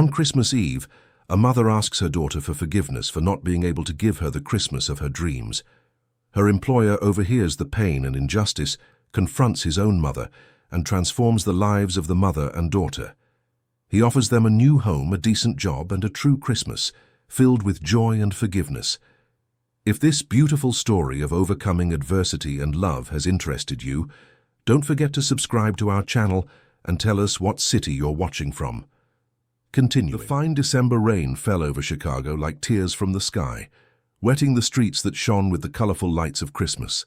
On Christmas Eve, a mother asks her daughter for forgiveness for not being able to give her the Christmas of her dreams. Her employer overhears the pain and injustice, confronts his own mother, and transforms the lives of the mother and daughter. He offers them a new home, a decent job, and a true Christmas, filled with joy and forgiveness. If this beautiful story of overcoming adversity and love has interested you, don't forget to subscribe to our channel and tell us what city you're watching from. Continuing. The fine December rain fell over Chicago like tears from the sky, wetting the streets that shone with the colorful lights of Christmas.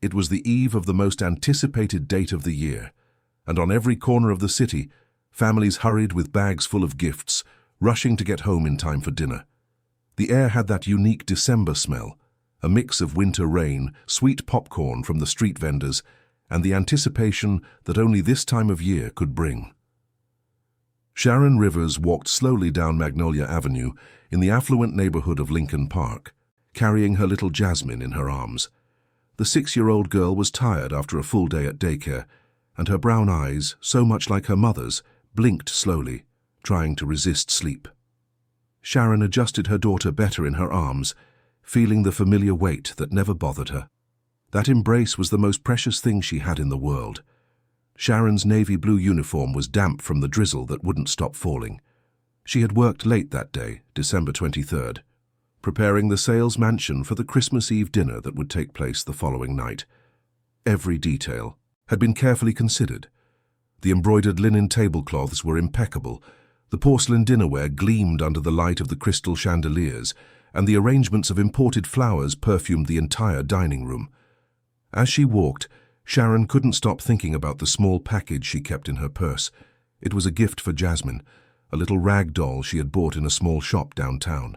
It was the eve of the most anticipated date of the year, and on every corner of the city, families hurried with bags full of gifts, rushing to get home in time for dinner. The air had that unique December smell, a mix of winter rain, sweet popcorn from the street vendors, and the anticipation that only this time of year could bring. Sharon Rivers walked slowly down Magnolia Avenue in the affluent neighborhood of Lincoln Park, carrying her little Jasmine in her arms. The 6-year-old girl was tired after a full day at daycare, and her brown eyes, so much like her mother's, blinked slowly, trying to resist sleep. Sharon adjusted her daughter better in her arms, feeling the familiar weight that never bothered her. That embrace was the most precious thing she had in the world. Sharon's navy blue uniform was damp from the drizzle that wouldn't stop falling. She had worked late that day, December 23rd, preparing the sales mansion for the Christmas Eve dinner that would take place the following night. Every detail had been carefully considered. The embroidered linen tablecloths were impeccable, the porcelain dinnerware gleamed under the light of the crystal chandeliers, and the arrangements of imported flowers perfumed the entire dining room. As she walked, Sharon couldn't stop thinking about the small package she kept in her purse. It was a gift for Jasmine, a little rag doll she had bought in a small shop downtown.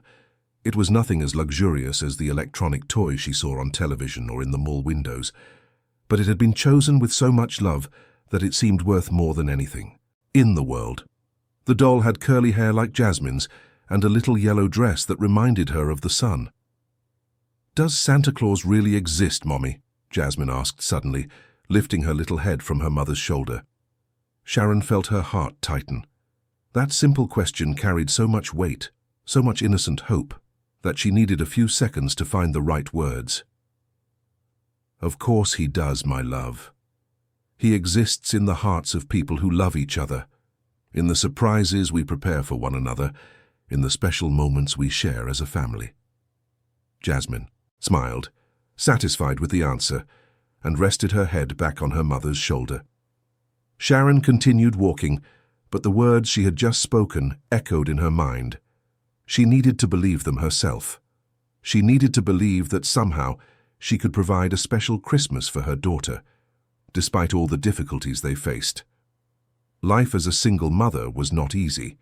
It was nothing as luxurious as the electronic toys she saw on television or in the mall windows, but it had been chosen with so much love that it seemed worth more than anything in the world. The doll had curly hair like Jasmine's and a little yellow dress that reminded her of the sun. "Does Santa Claus really exist, Mommy?" Jasmine asked suddenly, lifting her little head from her mother's shoulder. Sharon felt her heart tighten. That simple question carried so much weight, so much innocent hope, that she needed a few seconds to find the right words. "Of course he does, my love. He exists in the hearts of people who love each other, in the surprises we prepare for one another, in the special moments we share as a family." Jasmine smiled, satisfied with the answer, and rested her head back on her mother's shoulder. Sharon continued walking, but the words she had just spoken echoed in her mind. She needed to believe them herself. She needed to believe that somehow she could provide a special Christmas for her daughter, despite all the difficulties they faced. Life as a single mother was not easy.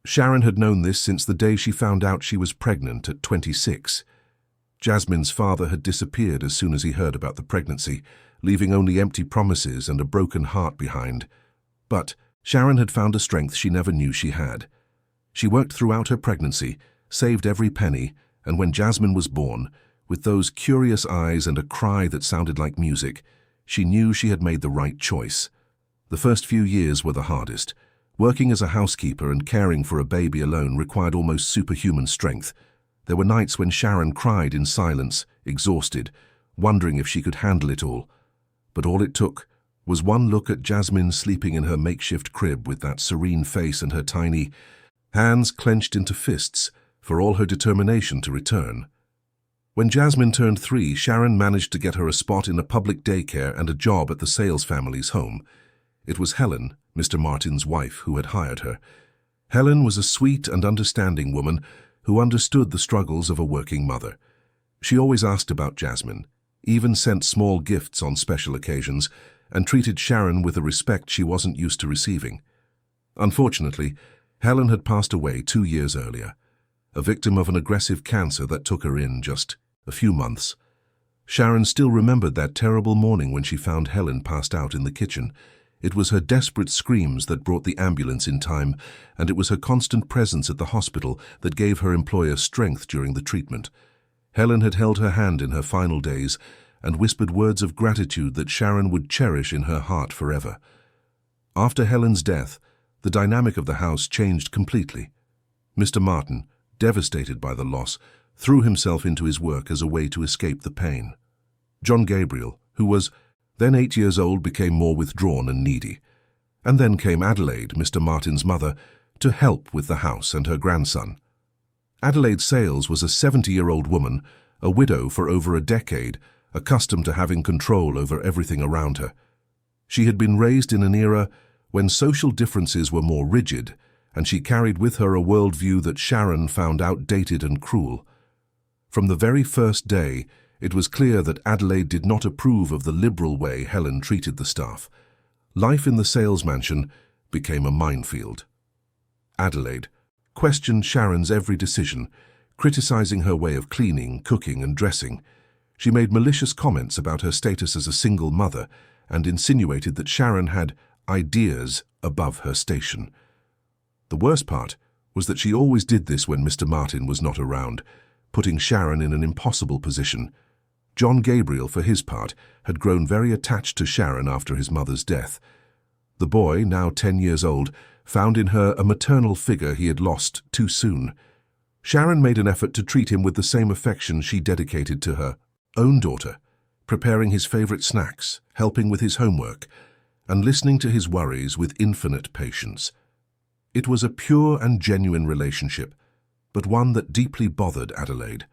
Sharon had known this since the day she found out she was pregnant at 26. Jasmine's father had disappeared as soon as he heard about the pregnancy, leaving only empty promises and a broken heart behind. But Sharon had found a strength she never knew she had. She worked throughout her pregnancy, saved every penny, and when Jasmine was born, with those curious eyes and a cry that sounded like music, she knew she had made the right choice. The first few years were the hardest. Working as a housekeeper and caring for a baby alone required almost superhuman strength. There were nights when Sharon cried in silence, exhausted, wondering if she could handle it all. But all it took was one look at Jasmine sleeping in her makeshift crib with that serene face and her tiny hands clenched into fists for all her determination to return. When Jasmine turned 3, Sharon managed to get her a spot in a public daycare and a job at the Sales family's home. It was Helen, Mr. Martin's wife, who had hired her. Helen was a sweet and understanding woman who understood the struggles of a working mother. She always asked about Jasmine, even sent small gifts on special occasions, and treated Sharon with a respect she wasn't used to receiving. Unfortunately, Helen had passed away 2 years earlier, a victim of an aggressive cancer that took her in just a few months. Sharon still remembered that terrible morning when she found Helen passed out in the kitchen. It was her desperate screams that brought the ambulance in time, and it was her constant presence at the hospital that gave her employer strength during the treatment. Helen had held her hand in her final days and whispered words of gratitude that Sharon would cherish in her heart forever. After Helen's death, the dynamic of the house changed completely. Mr. Martin, devastated by the loss, threw himself into his work as a way to escape the pain. John Gabriel, who was then 8 years old, became more withdrawn and needy. And then came Adelaide, Mr. Martin's mother, to help with the house and her grandson. Adelaide Sales was a 70-year-old woman, a widow for over a decade, accustomed to having control over everything around her. She had been raised in an era when social differences were more rigid, and she carried with her a worldview that Sharon found outdated and cruel. From the very first day, it was clear that Adelaide did not approve of the liberal way Helen treated the staff. Life in the Sales mansion became a minefield. Adelaide questioned Sharon's every decision, criticizing her way of cleaning, cooking, and dressing. She made malicious comments about her status as a single mother and insinuated that Sharon had ideas above her station. The worst part was that she always did this when Mr. Martin was not around, putting Sharon in an impossible position. John Gabriel, for his part, had grown very attached to Sharon after his mother's death. The boy, now 10 years old, found in her a maternal figure he had lost too soon. Sharon made an effort to treat him with the same affection she dedicated to her own daughter, preparing his favorite snacks, helping with his homework, and listening to his worries with infinite patience. It was a pure and genuine relationship, but one that deeply bothered Adelaide.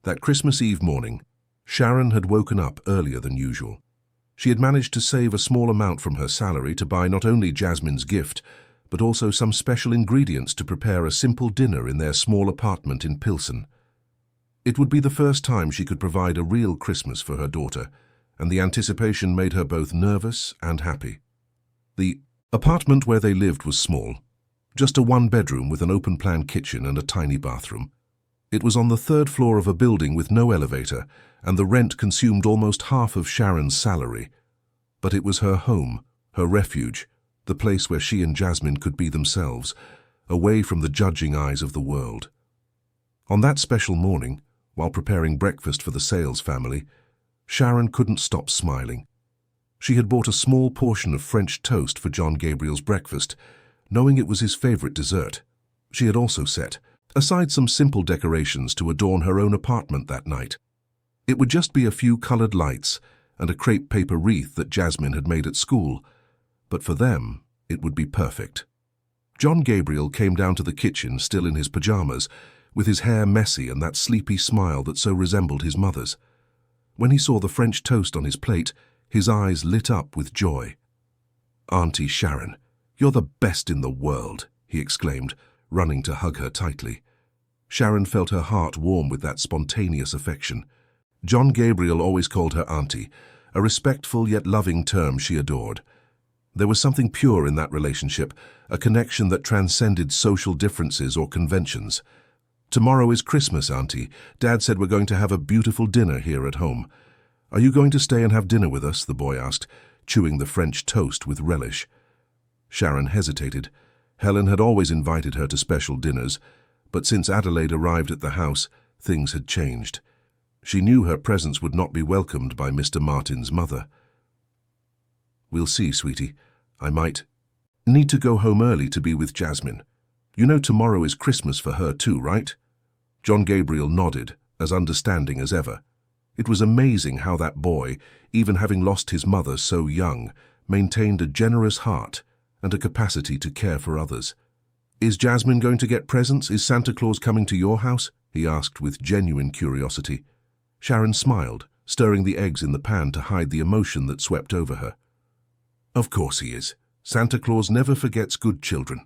That Christmas Eve morning, Sharon had woken up earlier than usual. She had managed to save a small amount from her salary to buy not only Jasmine's gift, but also some special ingredients to prepare a simple dinner in their small apartment in Pilsen. It would be the first time she could provide a real Christmas for her daughter, and the anticipation made her both nervous and happy. The apartment where they lived was small, just a one-bedroom with an open-plan kitchen and a tiny bathroom. It was on the 3rd floor of a building with no elevator, and the rent consumed almost half of Sharon's salary. But it was her home, her refuge, the place where she and Jasmine could be themselves, away from the judging eyes of the world. On that special morning, while preparing breakfast for the Sales family, Sharon couldn't stop smiling. She had bought a small portion of French toast for John Gabriel's breakfast, knowing it was his favorite dessert. She had also set aside some simple decorations to adorn her own apartment that night. It would just be a few colored lights and a crepe paper wreath that Jasmine had made at school, but for them, it would be perfect. John Gabriel came down to the kitchen still in his pajamas, with his hair messy and that sleepy smile that so resembled his mother's. When he saw the French toast on his plate, his eyes lit up with joy. "Auntie Sharon, you're the best in the world," he exclaimed, running to hug her tightly. Sharon felt her heart warm with that spontaneous affection. John Gabriel always called her auntie, a respectful yet loving term she adored. There was something pure in that relationship, a connection that transcended social differences or conventions. "Tomorrow is Christmas, Auntie. Dad said we're going to have a beautiful dinner here at home. Are you going to stay and have dinner with us?" the boy asked, chewing the French toast with relish. Sharon hesitated. Helen had always invited her to special dinners, but since Adelaide arrived at the house, things had changed. She knew her presence would not be welcomed by Mr. Martin's mother. "We'll see, sweetie. I might need to go home early to be with Jasmine. You know tomorrow is Christmas for her too, right?" John Gabriel nodded, as understanding as ever. It was amazing how that boy, even having lost his mother so young, maintained a generous heart and a capacity to care for others. "Is Jasmine going to get presents? Is Santa Claus coming to your house?" he asked with genuine curiosity. Sharon smiled, stirring the eggs in the pan to hide the emotion that swept over her. "Of course he is. Santa Claus never forgets good children."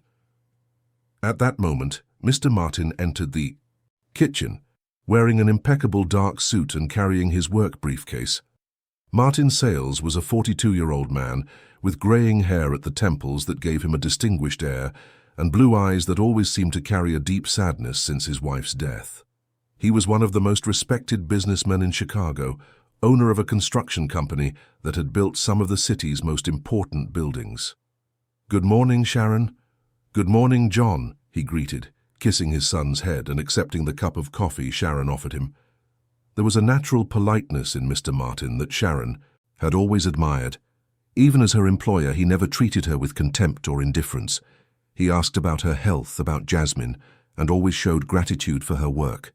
At that moment, Mr. Martin entered the kitchen, wearing an impeccable dark suit and carrying his work briefcase. Martin Sales was a 42-year-old man with graying hair at the temples that gave him a distinguished air and blue eyes that always seemed to carry a deep sadness since his wife's death. He was one of the most respected businessmen in Chicago, owner of a construction company that had built some of the city's most important buildings. "Good morning, Sharon." "Good morning, John," he greeted, kissing his son's head and accepting the cup of coffee Sharon offered him. There was a natural politeness in Mr. Martin that Sharon had always admired. Even as her employer, he never treated her with contempt or indifference. He asked about her health, about Jasmine, and always showed gratitude for her work.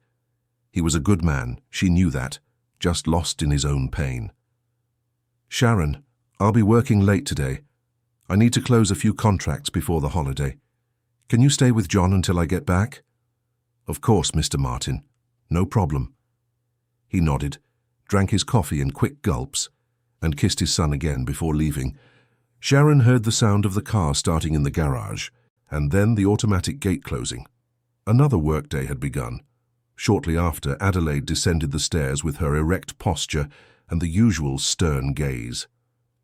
He was a good man, she knew that, just lost in his own pain. "Sharon, I'll be working late today. I need to close a few contracts before the holiday. Can you stay with John until I get back?" "Of course, Mr. Martin. No problem." He nodded, drank his coffee in quick gulps, and kissed his son again before leaving. Sharon heard the sound of the car starting in the garage, and then the automatic gate closing. Another workday had begun. Shortly after, Adelaide descended the stairs with her erect posture and the usual stern gaze.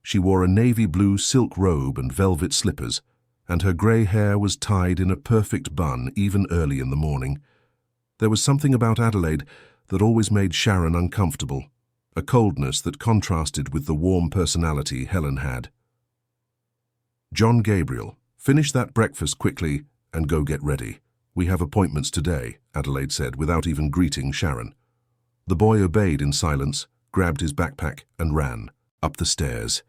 She wore a navy blue silk robe and velvet slippers, and her grey hair was tied in a perfect bun even early in the morning. There was something about Adelaide that always made Sharon uncomfortable, a coldness that contrasted with the warm personality Helen had. "John Gabriel, finish that breakfast quickly and go get ready. We have appointments today," Adelaide said without even greeting Sharon. The boy obeyed in silence, grabbed his backpack and ran up the stairs.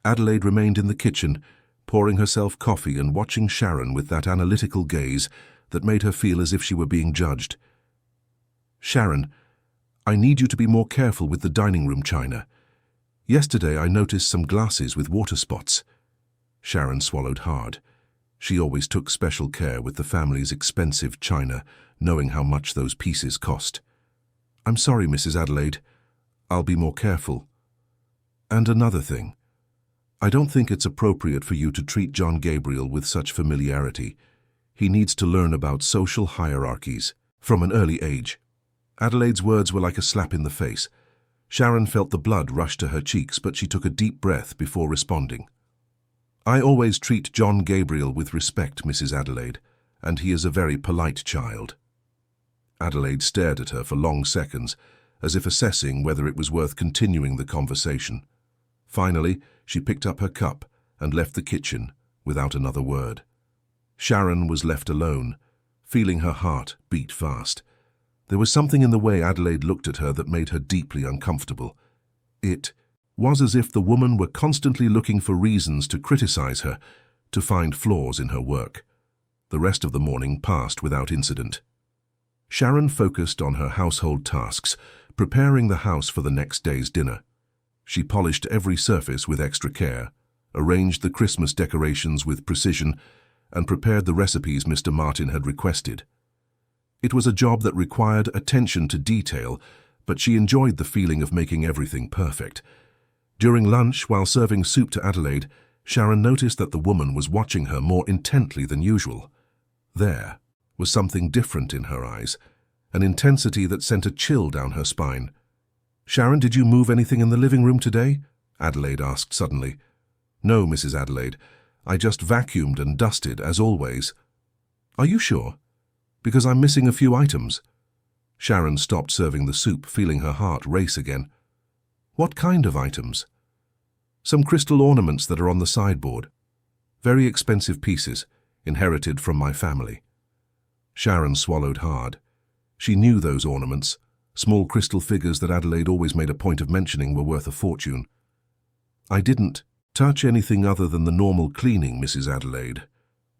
Adelaide remained in the kitchen, pouring herself coffee and watching Sharon with that analytical gaze that made her feel as if she were being judged. "Sharon, I need you to be more careful with the dining room china. Yesterday I noticed some glasses with water spots." Sharon swallowed hard. She always took special care with the family's expensive china, knowing how much those pieces cost. "I'm sorry, Mrs. Adelaide. I'll be more careful. And another thing. I don't think it's appropriate for you to treat John Gabriel with such familiarity. He needs to learn about social hierarchies from an early age." Adelaide's words were like a slap in the face. Sharon felt the blood rush to her cheeks, but she took a deep breath before responding. "I always treat John Gabriel with respect, Mrs. Adelaide, and he is a very polite child." Adelaide stared at her for long seconds, as if assessing whether it was worth continuing the conversation. Finally, she picked up her cup and left the kitchen without another word. Sharon was left alone, feeling her heart beat fast. There was something in the way Adelaide looked at her that made her deeply uncomfortable. It was as if the woman were constantly looking for reasons to criticize her, to find flaws in her work. The rest of the morning passed without incident. Sharon focused on her household tasks, preparing the house for the next day's dinner. She polished every surface with extra care, arranged the Christmas decorations with precision, and prepared the recipes Mr. Martin had requested. It was a job that required attention to detail, but she enjoyed the feeling of making everything perfect. During lunch, while serving soup to Adelaide, Sharon noticed that the woman was watching her more intently than usual. There was something different in her eyes, an intensity that sent a chill down her spine. "Sharon, did you move anything in the living room today?" Adelaide asked suddenly. "No, Mrs. Adelaide. I just vacuumed and dusted, as always." "Are you sure? Because I'm missing a few items." Sharon stopped serving the soup, feeling her heart race again. "What kind of items?" "Some crystal ornaments that are on the sideboard. Very expensive pieces, inherited from my family." Sharon swallowed hard. She knew those ornaments. Small crystal figures that Adelaide always made a point of mentioning were worth a fortune. "I didn't touch anything other than the normal cleaning, Mrs. Adelaide.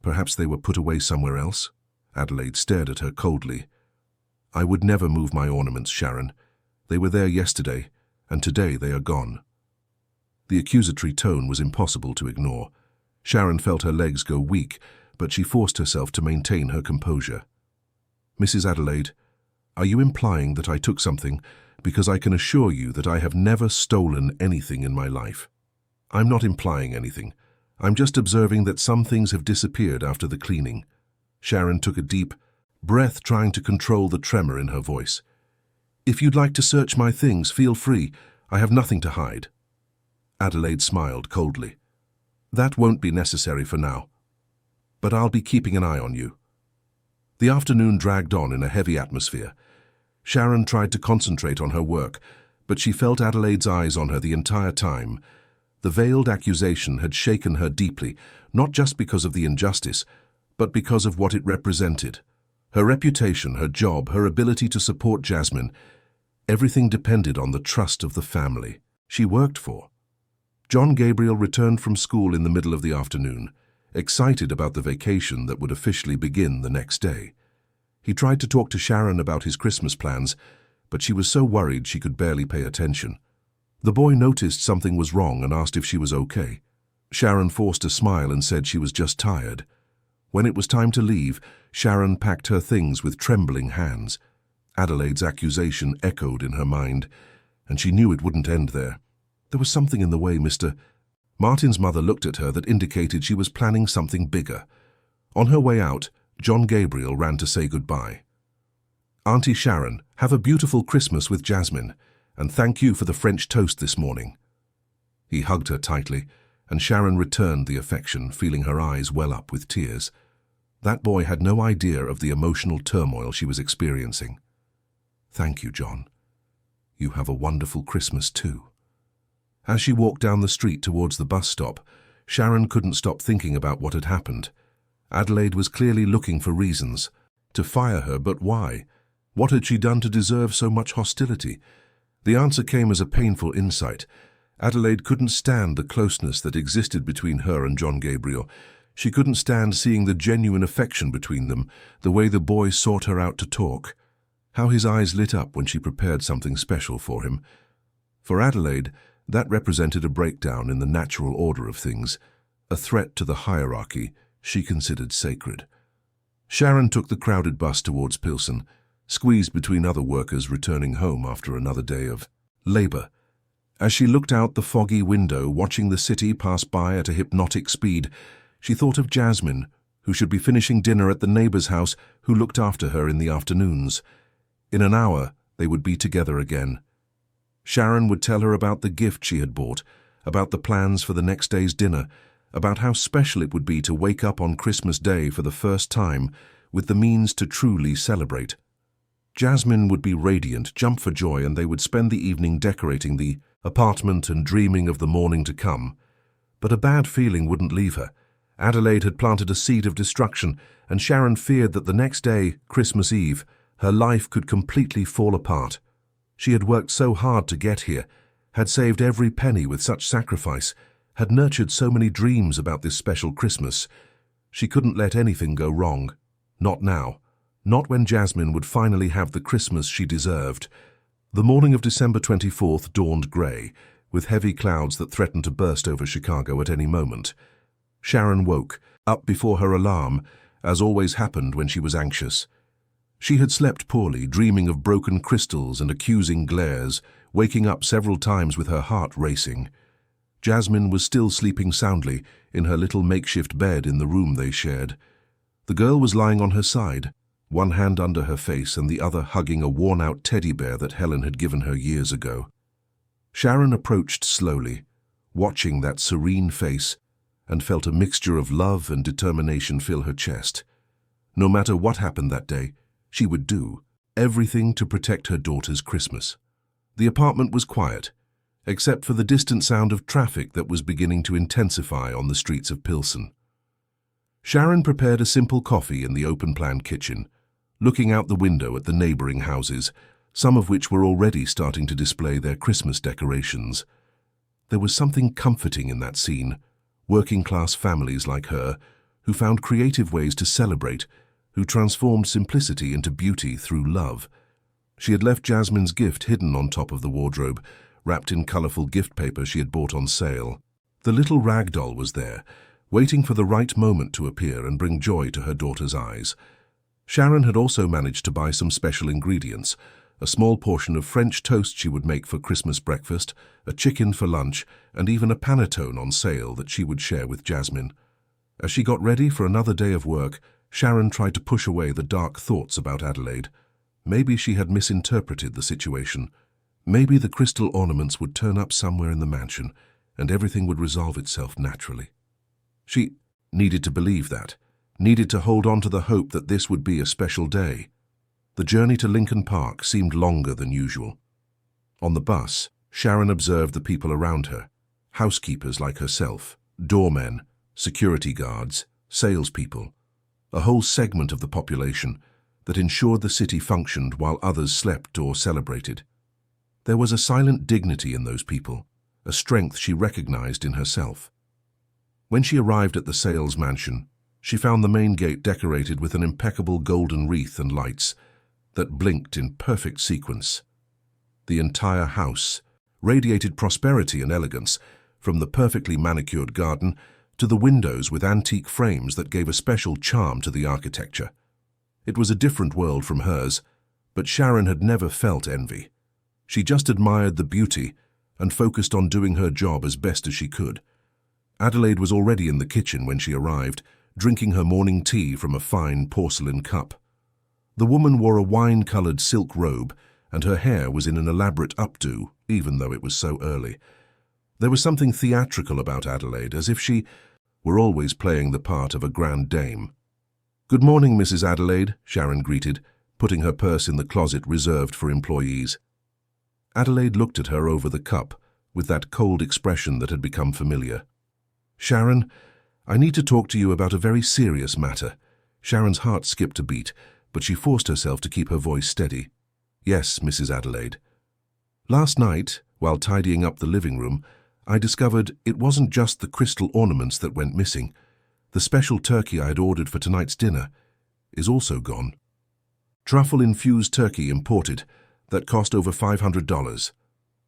Perhaps they were put away somewhere else?" Adelaide stared at her coldly. "I would never move my ornaments, Sharon. They were there yesterday, and today they are gone." The accusatory tone was impossible to ignore. Sharon felt her legs go weak, but she forced herself to maintain her composure. "Mrs. Adelaide, are you implying that I took something? Because I can assure you that I have never stolen anything in my life." "I'm not implying anything. I'm just observing that some things have disappeared after the cleaning." Sharon took a deep breath, trying to control the tremor in her voice. "If you'd like to search my things, feel free. I have nothing to hide." Adelaide smiled coldly. "That won't be necessary for now. But I'll be keeping an eye on you." The afternoon dragged on in a heavy atmosphere. Sharon tried to concentrate on her work, but she felt Adelaide's eyes on her the entire time. The veiled accusation had shaken her deeply, not just because of the injustice, but because of what it represented. Her reputation, her job, her ability to support Jasmine, everything depended on the trust of the family she worked for. John Gabriel returned from school in the middle of the afternoon. excited about the vacation that would officially begin the next day. He tried to talk to Sharon about his Christmas plans, but she was so worried she could barely pay attention. The boy noticed something was wrong and asked if she was okay. Sharon forced a smile and said she was just tired. When it was time to leave, Sharon packed her things with trembling hands. Adelaide's accusation echoed in her mind, and she knew it wouldn't end there. There was something in the way Mr. Martin's mother looked at her that indicated she was planning something bigger. On her way out, John Gabriel ran to say goodbye. "Auntie Sharon, have a beautiful Christmas with Jasmine, and thank you for the French toast this morning." He hugged her tightly, and Sharon returned the affection, feeling her eyes well up with tears. That boy had no idea of the emotional turmoil she was experiencing. "Thank you, John. You have a wonderful Christmas too." As she walked down the street towards the bus stop, Sharon couldn't stop thinking about what had happened. Adelaide was clearly looking for reasons to fire her, but why? What had she done to deserve so much hostility? The answer came as a painful insight. Adelaide couldn't stand the closeness that existed between her and John Gabriel. She couldn't stand seeing the genuine affection between them, the way the boy sought her out to talk. How his eyes lit up when she prepared something special for him. For Adelaide, that represented a breakdown in the natural order of things, a threat to the hierarchy she considered sacred. Sharon took the crowded bus towards Pilsen, squeezed between other workers returning home after another day of labor. As she looked out the foggy window, watching the city pass by at a hypnotic speed, she thought of Jasmine, who should be finishing dinner at the neighbor's house who looked after her in the afternoons. In an hour, they would be together again. Sharon would tell her about the gift she had bought, about the plans for the next day's dinner, about how special it would be to wake up on Christmas Day for the first time with the means to truly celebrate. Jasmine would be radiant, jump for joy, and they would spend the evening decorating the apartment and dreaming of the morning to come. But a bad feeling wouldn't leave her. Adelaide had planted a seed of destruction, and Sharon feared that the next day, Christmas Eve, her life could completely fall apart. She had worked so hard to get here, had saved every penny with such sacrifice, had nurtured so many dreams about this special Christmas. She couldn't let anything go wrong. Not now. Not when Jasmine would finally have the Christmas she deserved. The morning of December 24th dawned grey, with heavy clouds that threatened to burst over Chicago at any moment. Sharon woke, up before her alarm, as always happened when she was anxious. She had slept poorly, dreaming of broken crystals and accusing glares, waking up several times with her heart racing. Jasmine was still sleeping soundly in her little makeshift bed in the room they shared. The girl was lying on her side, one hand under her face and the other hugging a worn-out teddy bear that Helen had given her years ago. Sharon approached slowly, watching that serene face, and felt a mixture of love and determination fill her chest. No matter what happened that day, she would do everything to protect her daughter's Christmas. The apartment was quiet, except for the distant sound of traffic that was beginning to intensify on the streets of Pilsen. Sharon prepared a simple coffee in the open-plan kitchen, looking out the window at the neighboring houses, some of which were already starting to display their Christmas decorations. There was something comforting in that scene, working-class families like her, who found creative ways to celebrate, who transformed simplicity into beauty through love. She had left Jasmine's gift hidden on top of the wardrobe, wrapped in colorful gift paper she had bought on sale. The little rag doll was there, waiting for the right moment to appear and bring joy to her daughter's eyes. Sharon had also managed to buy some special ingredients, a small portion of French toast she would make for Christmas breakfast, a chicken for lunch, and even a panettone on sale that she would share with Jasmine. As she got ready for another day of work, Sharon tried to push away the dark thoughts about Adelaide. Maybe she had misinterpreted the situation. Maybe the crystal ornaments would turn up somewhere in the mansion, and everything would resolve itself naturally. She needed to believe that, needed to hold on to the hope that this would be a special day. The journey to Lincoln Park seemed longer than usual. On the bus, Sharon observed the people around her, housekeepers like herself, doormen, security guards, salespeople, a whole segment of the population that ensured the city functioned while others slept or celebrated. There was a silent dignity in those people, a strength she recognized in herself. When she arrived at the Sales mansion, she found the main gate decorated with an impeccable golden wreath and lights that blinked in perfect sequence. The entire house radiated prosperity and elegance, from the perfectly manicured garden to the windows with antique frames that gave a special charm to the architecture. It was a different world from hers, but Sharon had never felt envy. She just admired the beauty and focused on doing her job as best as she could. Adelaide was already in the kitchen when she arrived, drinking her morning tea from a fine porcelain cup. The woman wore a wine-colored silk robe, and her hair was in an elaborate updo, even though it was so early. There was something theatrical about Adelaide, as if she were always playing the part of a grand dame. "Good morning, Mrs. Adelaide," Sharon greeted, putting her purse in the closet reserved for employees. Adelaide looked at her over the cup, with that cold expression that had become familiar. "Sharon, I need to talk to you about a very serious matter." Sharon's heart skipped a beat, but she forced herself to keep her voice steady. "Yes, Mrs. Adelaide." "Last night, while tidying up the living room, I discovered it wasn't just the crystal ornaments that went missing. The special turkey I had ordered for tonight's dinner is also gone. Truffle-infused turkey imported that cost over $500.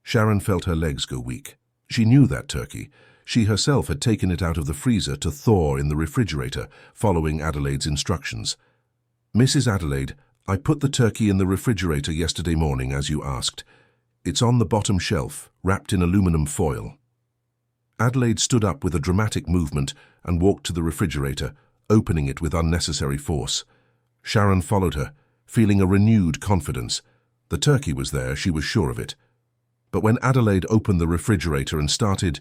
Sharon felt her legs go weak. She knew that turkey. She herself had taken it out of the freezer to thaw in the refrigerator, following Adelaide's instructions. "Mrs. Adelaide, I put the turkey in the refrigerator yesterday morning, as you asked. It's on the bottom shelf, wrapped in aluminum foil." Adelaide stood up with a dramatic movement and walked to the refrigerator, opening it with unnecessary force. Sharon followed her, feeling a renewed confidence. The turkey was there, she was sure of it. But when Adelaide opened the refrigerator and started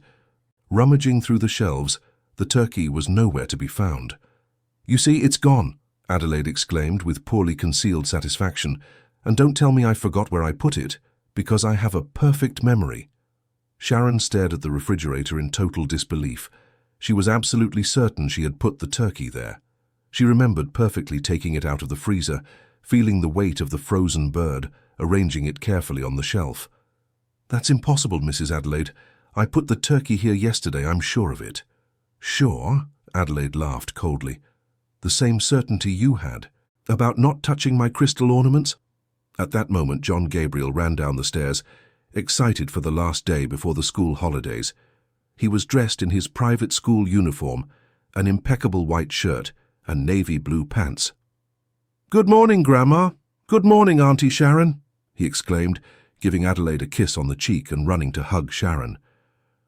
rummaging through the shelves, the turkey was nowhere to be found. "You see, it's gone," Adelaide exclaimed with poorly concealed satisfaction. "And don't tell me I forgot where I put it, because I have a perfect memory." Sharon stared at the refrigerator in total disbelief. She was absolutely certain she had put the turkey there. She remembered perfectly taking it out of the freezer, feeling the weight of the frozen bird, arranging it carefully on the shelf. "That's impossible, Mrs. Adelaide. I put the turkey here yesterday, I'm sure of it." "Sure?" Adelaide laughed coldly. "The same certainty you had about not touching my crystal ornaments?" At that moment, John Gabriel ran down the stairs, excited for the last day before the school holidays. He was dressed in his private school uniform, an impeccable white shirt and navy blue pants. "Good morning, Grandma. Good morning, Auntie Sharon," he exclaimed, giving Adelaide a kiss on the cheek and running to hug Sharon.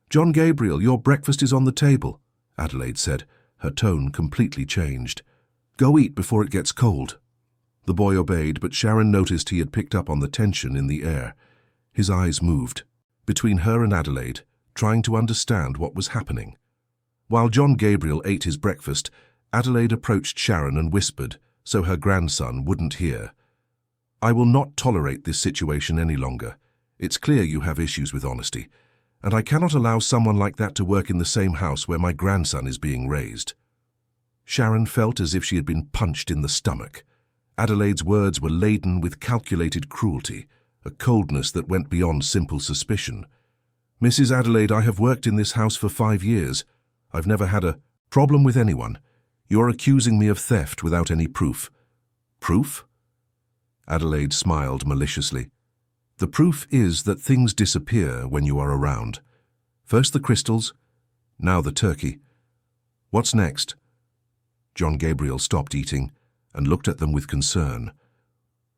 "John Gabriel, your breakfast is on the table," Adelaide said, her tone completely changed. "Go eat before it gets cold." The boy obeyed, but Sharon noticed he had picked up on the tension in the air. His eyes moved between her and Adelaide, trying to understand what was happening. While John Gabriel ate his breakfast, Adelaide approached Sharon and whispered, so her grandson wouldn't hear. "I will not tolerate this situation any longer. It's clear you have issues with honesty, and I cannot allow someone like that to work in the same house where my grandson is being raised." Sharon felt as if she had been punched in the stomach. Adelaide's words were laden with calculated cruelty, a coldness that went beyond simple suspicion. "Mrs. Adelaide, I have worked in this house for 5 years. I've never had a problem with anyone. You're accusing me of theft without any proof." "Proof?" Adelaide smiled maliciously. "The proof is that things disappear when you are around. First the crystals, now the turkey. What's next?" John Gabriel stopped eating and looked at them with concern.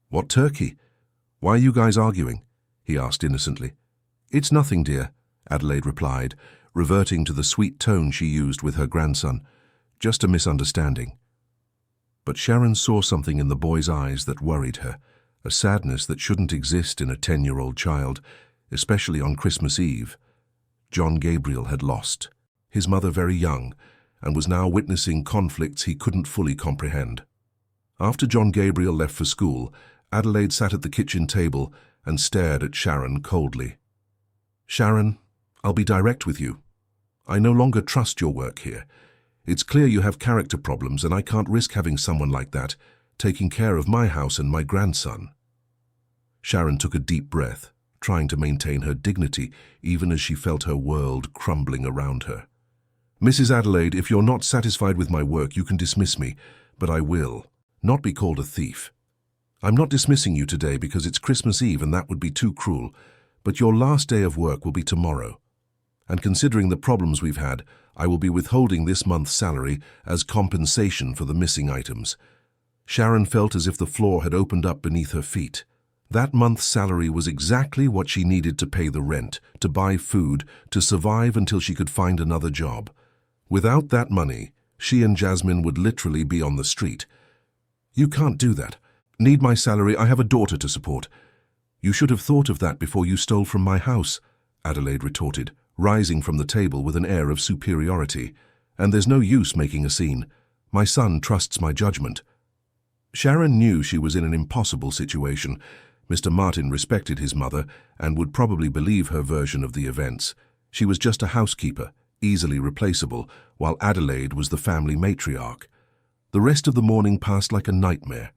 "What turkey? Why are you guys arguing?" he asked innocently. "It's nothing, dear," Adelaide replied, reverting to the sweet tone she used with her grandson. "Just a misunderstanding." But Sharon saw something in the boy's eyes that worried her, a sadness that shouldn't exist in a 10-year-old child, especially on Christmas Eve. John Gabriel had lost his mother very young and was now witnessing conflicts he couldn't fully comprehend. After John Gabriel left for school, Adelaide sat at the kitchen table and stared at Sharon coldly. "Sharon, I'll be direct with you. I no longer trust your work here. It's clear you have character problems, and I can't risk having someone like that taking care of my house and my grandson." Sharon took a deep breath, trying to maintain her dignity even as she felt her world crumbling around her. Mrs. Adelaide, if you're not satisfied with my work, you can dismiss me, but I will not be called a thief. I'm not dismissing you today because it's Christmas Eve and that would be too cruel, but your last day of work will be tomorrow. And considering the problems we've had, I will be withholding this month's salary as compensation for the missing items. Sharon felt as if the floor had opened up beneath her feet. That month's salary was exactly what she needed to pay the rent, to buy food, to survive until she could find another job. Without that money, she and Jasmine would literally be on the street. You can't do that. Need my salary, I have a daughter to support. You should have thought of that before you stole from my house, Adelaide retorted, rising from the table with an air of superiority. And there's no use making a scene. My son trusts my judgment. Sharon knew she was in an impossible situation. Mr. Martin respected his mother and would probably believe her version of the events. She was just a housekeeper, easily replaceable, while Adelaide was the family matriarch. The rest of the morning passed like a nightmare.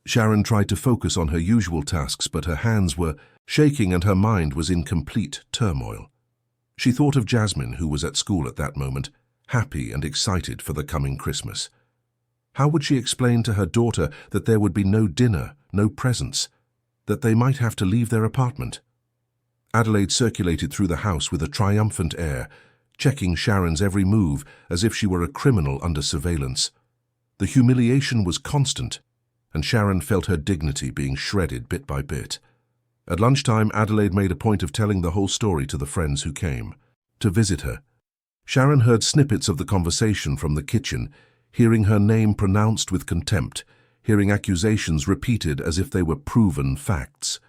Sharon tried to focus on her usual tasks, but her hands were shaking and her mind was in complete turmoil. She thought of Jasmine, who was at school at that moment, happy and excited for the coming Christmas. How would she explain to her daughter that there would be no dinner, no presents, that they might have to leave their apartment? Adelaide circulated through the house with a triumphant air, checking Sharon's every move as if she were a criminal under surveillance. The humiliation was constant, and Sharon felt her dignity being shredded bit by bit. At lunchtime, Adelaide made a point of telling the whole story to the friends who came to visit her. Sharon heard snippets of the conversation from the kitchen, hearing her name pronounced with contempt, hearing accusations repeated as if they were proven facts.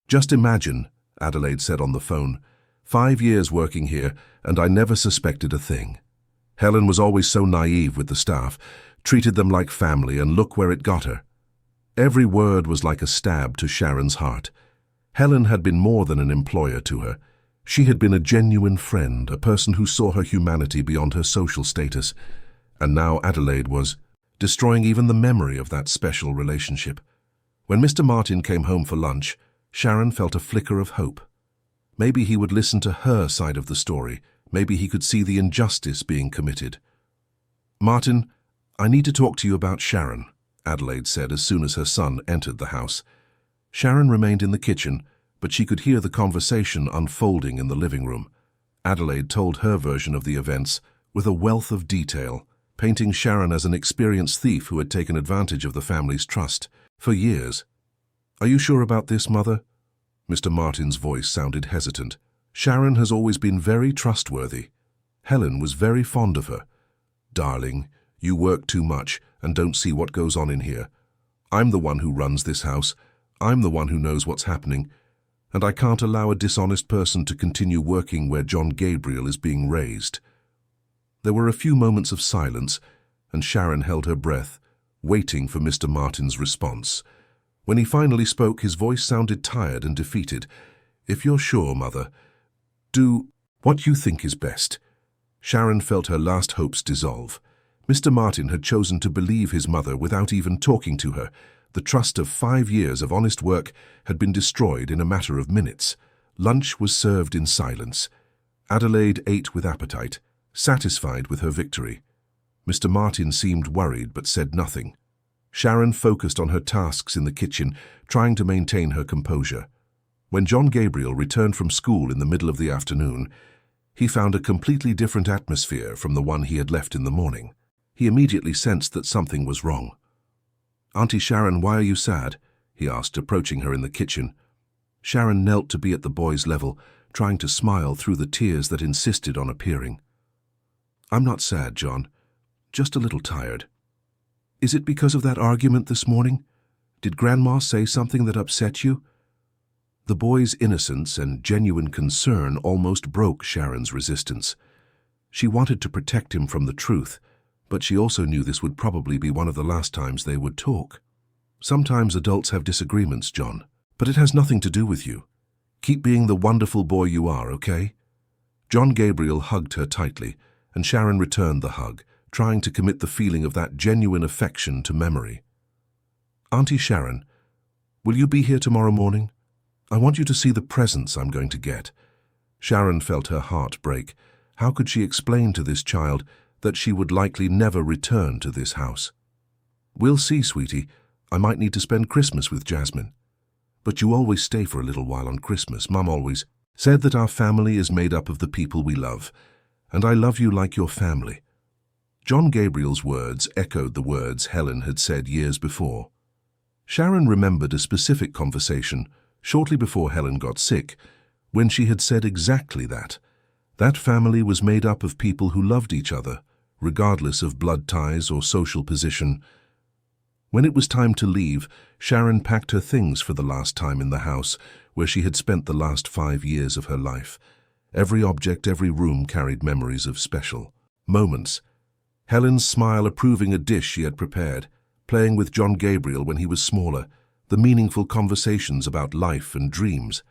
"Just imagine," Adelaide said on the phone, 5 years working here, and I never suspected a thing. Helen was always so naive with the staff, treated them like family, and look where it got her." Every word was like a stab to Sharon's heart. Helen had been more than an employer to her. She had been a genuine friend, a person who saw her humanity beyond her social status. And now Adelaide was destroying even the memory of that special relationship. When Mr. Martin came home for lunch, Sharon felt a flicker of hope. Maybe he would listen to her side of the story. Maybe he could see the injustice being committed. "Martin, I need to talk to you about Sharon," Adelaide said as soon as her son entered the house. Sharon remained in the kitchen, but she could hear the conversation unfolding in the living room. Adelaide told her version of the events with a wealth of detail, painting Sharon as an experienced thief who had taken advantage of the family's trust for years. "Are you sure about this, Mother?" Mr. Martin's voice sounded hesitant. "Sharon has always been very trustworthy. Helen was very fond of her. Darling, you work too much and don't see what goes on in here. I'm the one who runs this house. I'm the one who knows what's happening. And I can't allow a dishonest person to continue working where John Gabriel is being raised." There were a few moments of silence, and Sharon held her breath, waiting for Mr. Martin's response. When he finally spoke, his voice sounded tired and defeated. "If you're sure, Mother, do what you think is best." Sharon felt her last hopes dissolve. Mr. Martin had chosen to believe his mother without even talking to her. The trust of 5 years of honest work had been destroyed in a matter of minutes. Lunch was served in silence. Adelaide ate with appetite, satisfied with her victory. Mr. Martin seemed worried but said nothing. Sharon focused on her tasks in the kitchen, trying to maintain her composure. When John Gabriel returned from school in the middle of the afternoon, he found a completely different atmosphere from the one he had left in the morning. He immediately sensed that something was wrong. "Auntie Sharon, why are you sad?" he asked, approaching her in the kitchen. Sharon knelt to be at the boy's level, trying to smile through the tears that insisted on appearing. "I'm not sad, John. Just a little tired." "Is it because of that argument this morning? Did Grandma say something that upset you?" The boy's innocence and genuine concern almost broke Sharon's resistance. She wanted to protect him from the truth, but she also knew this would probably be one of the last times they would talk. "Sometimes adults have disagreements, John, but it has nothing to do with you. Keep being the wonderful boy you are, okay?" John Gabriel hugged her tightly, and Sharon returned the hug, trying to commit the feeling of that genuine affection to memory. "Auntie Sharon, will you be here tomorrow morning? I want you to see the presents I'm going to get." Sharon felt her heart break. How could she explain to this child that she would likely never return to this house? "We'll see, sweetie. I might need to spend Christmas with Jasmine. But you always stay for a little while on Christmas. Mum always said that our family is made up of the people we love, and I love you like your family." John Gabriel's words echoed the words Helen had said years before. Sharon remembered a specific conversation shortly before Helen got sick, when she had said exactly that. That family was made up of people who loved each other, regardless of blood ties or social position. When it was time to leave, Sharon packed her things for the last time in the house where she had spent the last 5 years of her life. Every object, every room carried memories of special moments. Helen's smile approving a dish she had prepared, playing with John Gabriel when he was smaller, the meaningful conversations about life and dreams.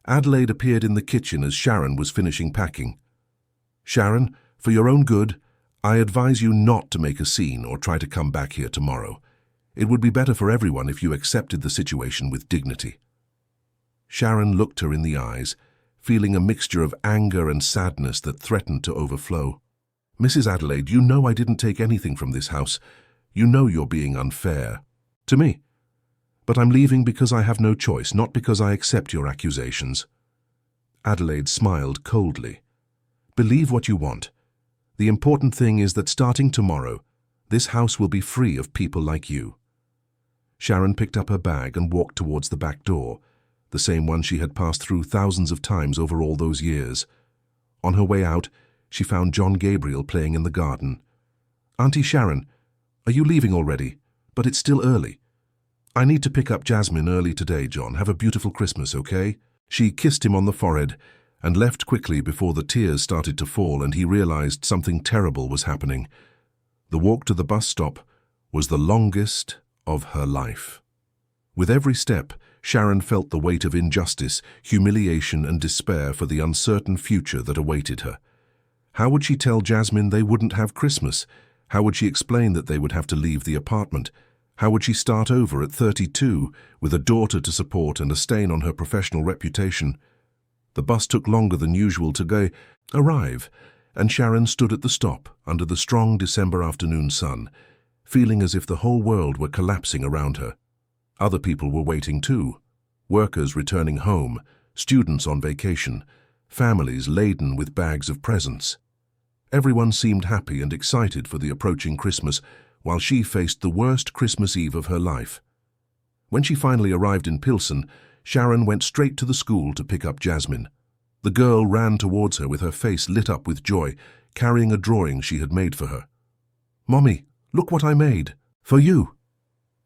Adelaide appeared in the kitchen as Sharon was finishing packing. "Sharon, for your own good, I advise you not to make a scene or try to come back here tomorrow. It would be better for everyone if you accepted the situation with dignity." Sharon looked her in the eyes, feeling a mixture of anger and sadness that threatened to overflow. "Mrs. Adelaide, you know I didn't take anything from this house. You know you're being unfair. To me. But I'm leaving because I have no choice, not because I accept your accusations." Adelaide smiled coldly. "Believe what you want. The important thing is that starting tomorrow, this house will be free of people like you." Sharon picked up her bag and walked towards the back door, the same one she had passed through thousands of times over all those years. On her way out, she found John Gabriel playing in the garden. "Auntie Sharon, are you leaving already? But it's still early." "I need to pick up Jasmine early today, John. Have a beautiful Christmas, okay?" She kissed him on the forehead and left quickly before the tears started to fall and he realized something terrible was happening. The walk to the bus stop was the longest of her life. With every step, Sharon felt the weight of injustice, humiliation and despair for the uncertain future that awaited her. How would she tell Jasmine they wouldn't have Christmas? How would she explain that they would have to leave the apartment? How would she start over at 32 with a daughter to support and a stain on her professional reputation? The bus took longer than usual to arrive, and Sharon stood at the stop under the strong December afternoon sun, feeling as if the whole world were collapsing around her. Other people were waiting too. Workers returning home, students on vacation, families laden with bags of presents. Everyone seemed happy and excited for the approaching Christmas, while she faced the worst Christmas Eve of her life. When she finally arrived in Pilsen, Sharon went straight to the school to pick up Jasmine. The girl ran towards her with her face lit up with joy, carrying a drawing she had made for her. "Mommy, look what I made. For you."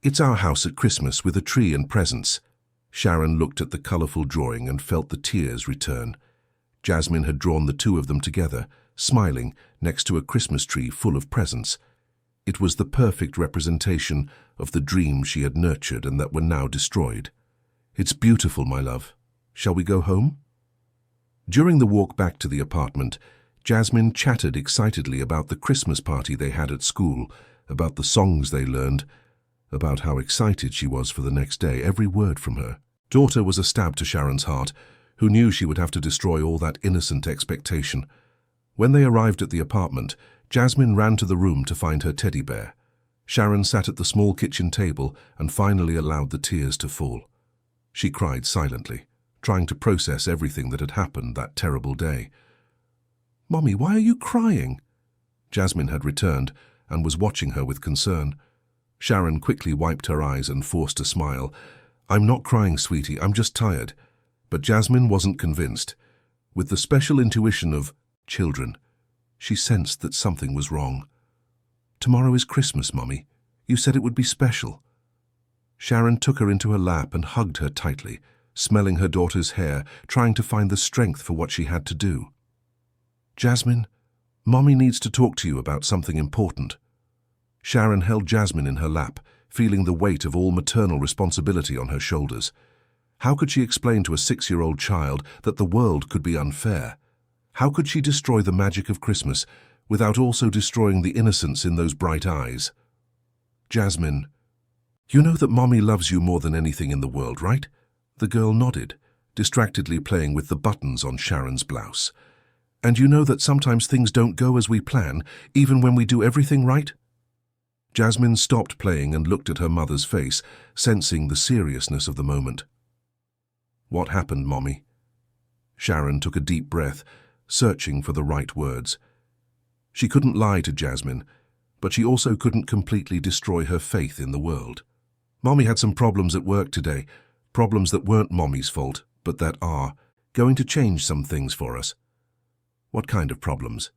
"It's our house at Christmas with a tree and presents." Sharon looked at the colorful drawing and felt the tears return. Jasmine had drawn the two of them together, smiling, next to a Christmas tree full of presents. It was the perfect representation of the dreams she had nurtured and that were now destroyed. "It's beautiful, my love. Shall we go home?" During the walk back to the apartment, Jasmine chattered excitedly about the Christmas party they had at school, about the songs they learned, about how excited she was for the next day. Every word from her daughter was a stab to Sharon's heart, who knew she would have to destroy all that innocent expectation. When they arrived at the apartment, Jasmine ran to the room to find her teddy bear. Sharon sat at the small kitchen table and finally allowed the tears to fall. She cried silently, trying to process everything that had happened that terrible day. "Mommy, why are you crying?" Jasmine had returned and was watching her with concern. Sharon quickly wiped her eyes and forced a smile. "I'm not crying, sweetie, I'm just tired." But Jasmine wasn't convinced. With the special intuition of children, she sensed that something was wrong. "Tomorrow is Christmas, Mommy. You said it would be special." Sharon took her into her lap and hugged her tightly, smelling her daughter's hair, trying to find the strength for what she had to do. "Jasmine, Mommy needs to talk to you about something important." Sharon held Jasmine in her lap, feeling the weight of all maternal responsibility on her shoulders. How could she explain to a 6-year-old child that the world could be unfair? How could she destroy the magic of Christmas without also destroying the innocence in those bright eyes? "Jasmine, you know that Mommy loves you more than anything in the world, right?" The girl nodded, distractedly playing with the buttons on Sharon's blouse. And you know that sometimes things don't go as we plan, even when we do everything right? Jasmine stopped playing and looked at her mother's face, sensing the seriousness of the moment. What happened, Mommy? Sharon took a deep breath, searching for the right words. She couldn't lie to Jasmine, but she also couldn't completely destroy her faith in the world. Mommy had some problems at work today, problems that weren't Mommy's fault, but that are going to change some things for us. What kind of problems?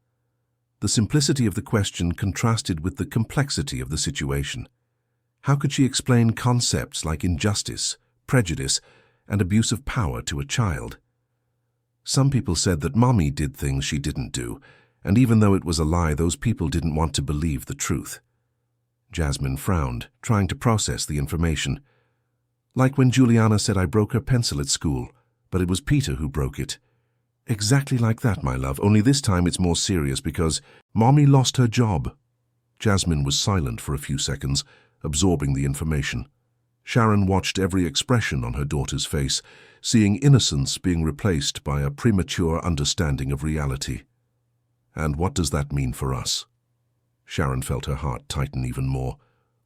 The simplicity of the question contrasted with the complexity of the situation. How could she explain concepts like injustice, prejudice, and abuse of power to a child? Some people said that Mommy did things she didn't do, and even though it was a lie, those people didn't want to believe the truth. Jasmine frowned, trying to process the information. Like when Juliana said I broke her pencil at school, but it was Peter who broke it. Exactly like that, my love, only this time it's more serious because Mommy lost her job. Jasmine was silent for a few seconds, absorbing the information. Sharon watched every expression on her daughter's face, seeing innocence being replaced by a premature understanding of reality. And what does that mean for us? Sharon felt her heart tighten even more.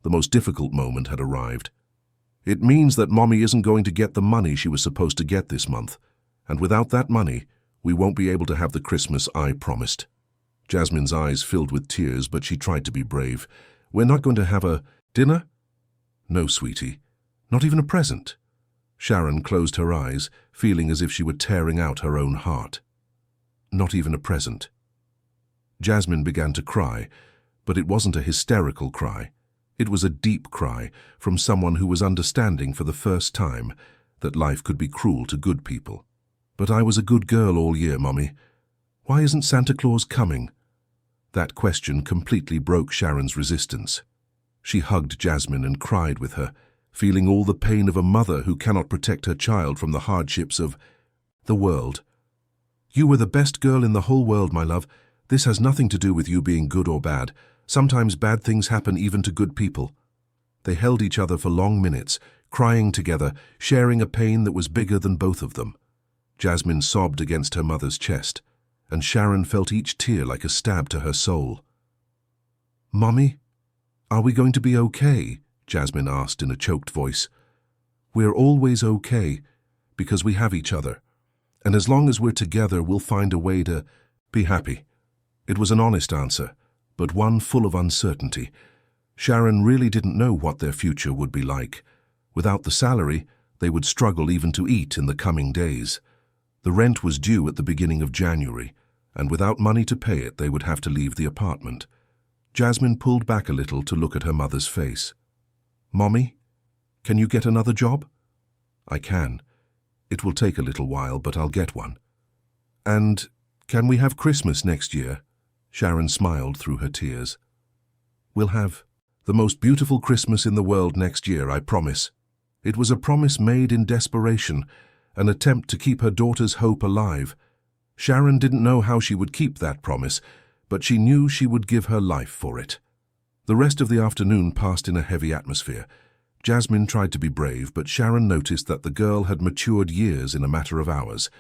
The most difficult moment had arrived. It means that Mommy isn't going to get the money she was supposed to get this month, and without that money, we won't be able to have the Christmas I promised. Jasmine's eyes filled with tears, but she tried to be brave. We're not going to have a dinner? No, sweetie. Not even a present. Sharon closed her eyes, feeling as if she were tearing out her own heart. Not even a present. Jasmine began to cry, but it wasn't a hysterical cry. It was a deep cry from someone who was understanding for the first time that life could be cruel to good people. But I was a good girl all year, Mommy. Why isn't Santa Claus coming? That question completely broke Sharon's resistance. She hugged Jasmine and cried with her, feeling all the pain of a mother who cannot protect her child from the hardships of the world. You were the best girl in the whole world, my love. This has nothing to do with you being good or bad. Sometimes bad things happen even to good people. They held each other for long minutes, crying together, sharing a pain that was bigger than both of them. Jasmine sobbed against her mother's chest, and Sharon felt each tear like a stab to her soul. Mommy, are we going to be okay? Jasmine asked in a choked voice. We're always okay, because we have each other. And as long as we're together, we'll find a way to be happy. It was an honest answer, but one full of uncertainty. Sharon really didn't know what their future would be like. Without the salary, they would struggle even to eat in the coming days. The rent was due at the beginning of January, and without money to pay it, they would have to leave the apartment. Jasmine pulled back a little to look at her mother's face. Mommy, can you get another job? I can. It will take a little while, but I'll get one. And can we have Christmas next year? Sharon smiled through her tears. We'll have the most beautiful Christmas in the world next year, I promise. It was a promise made in desperation, an attempt to keep her daughter's hope alive. Sharon didn't know how she would keep that promise, but she knew she would give her life for it. The rest of the afternoon passed in a heavy atmosphere. Jasmine tried to be brave, but Sharon noticed that the girl had matured years in a matter of hours.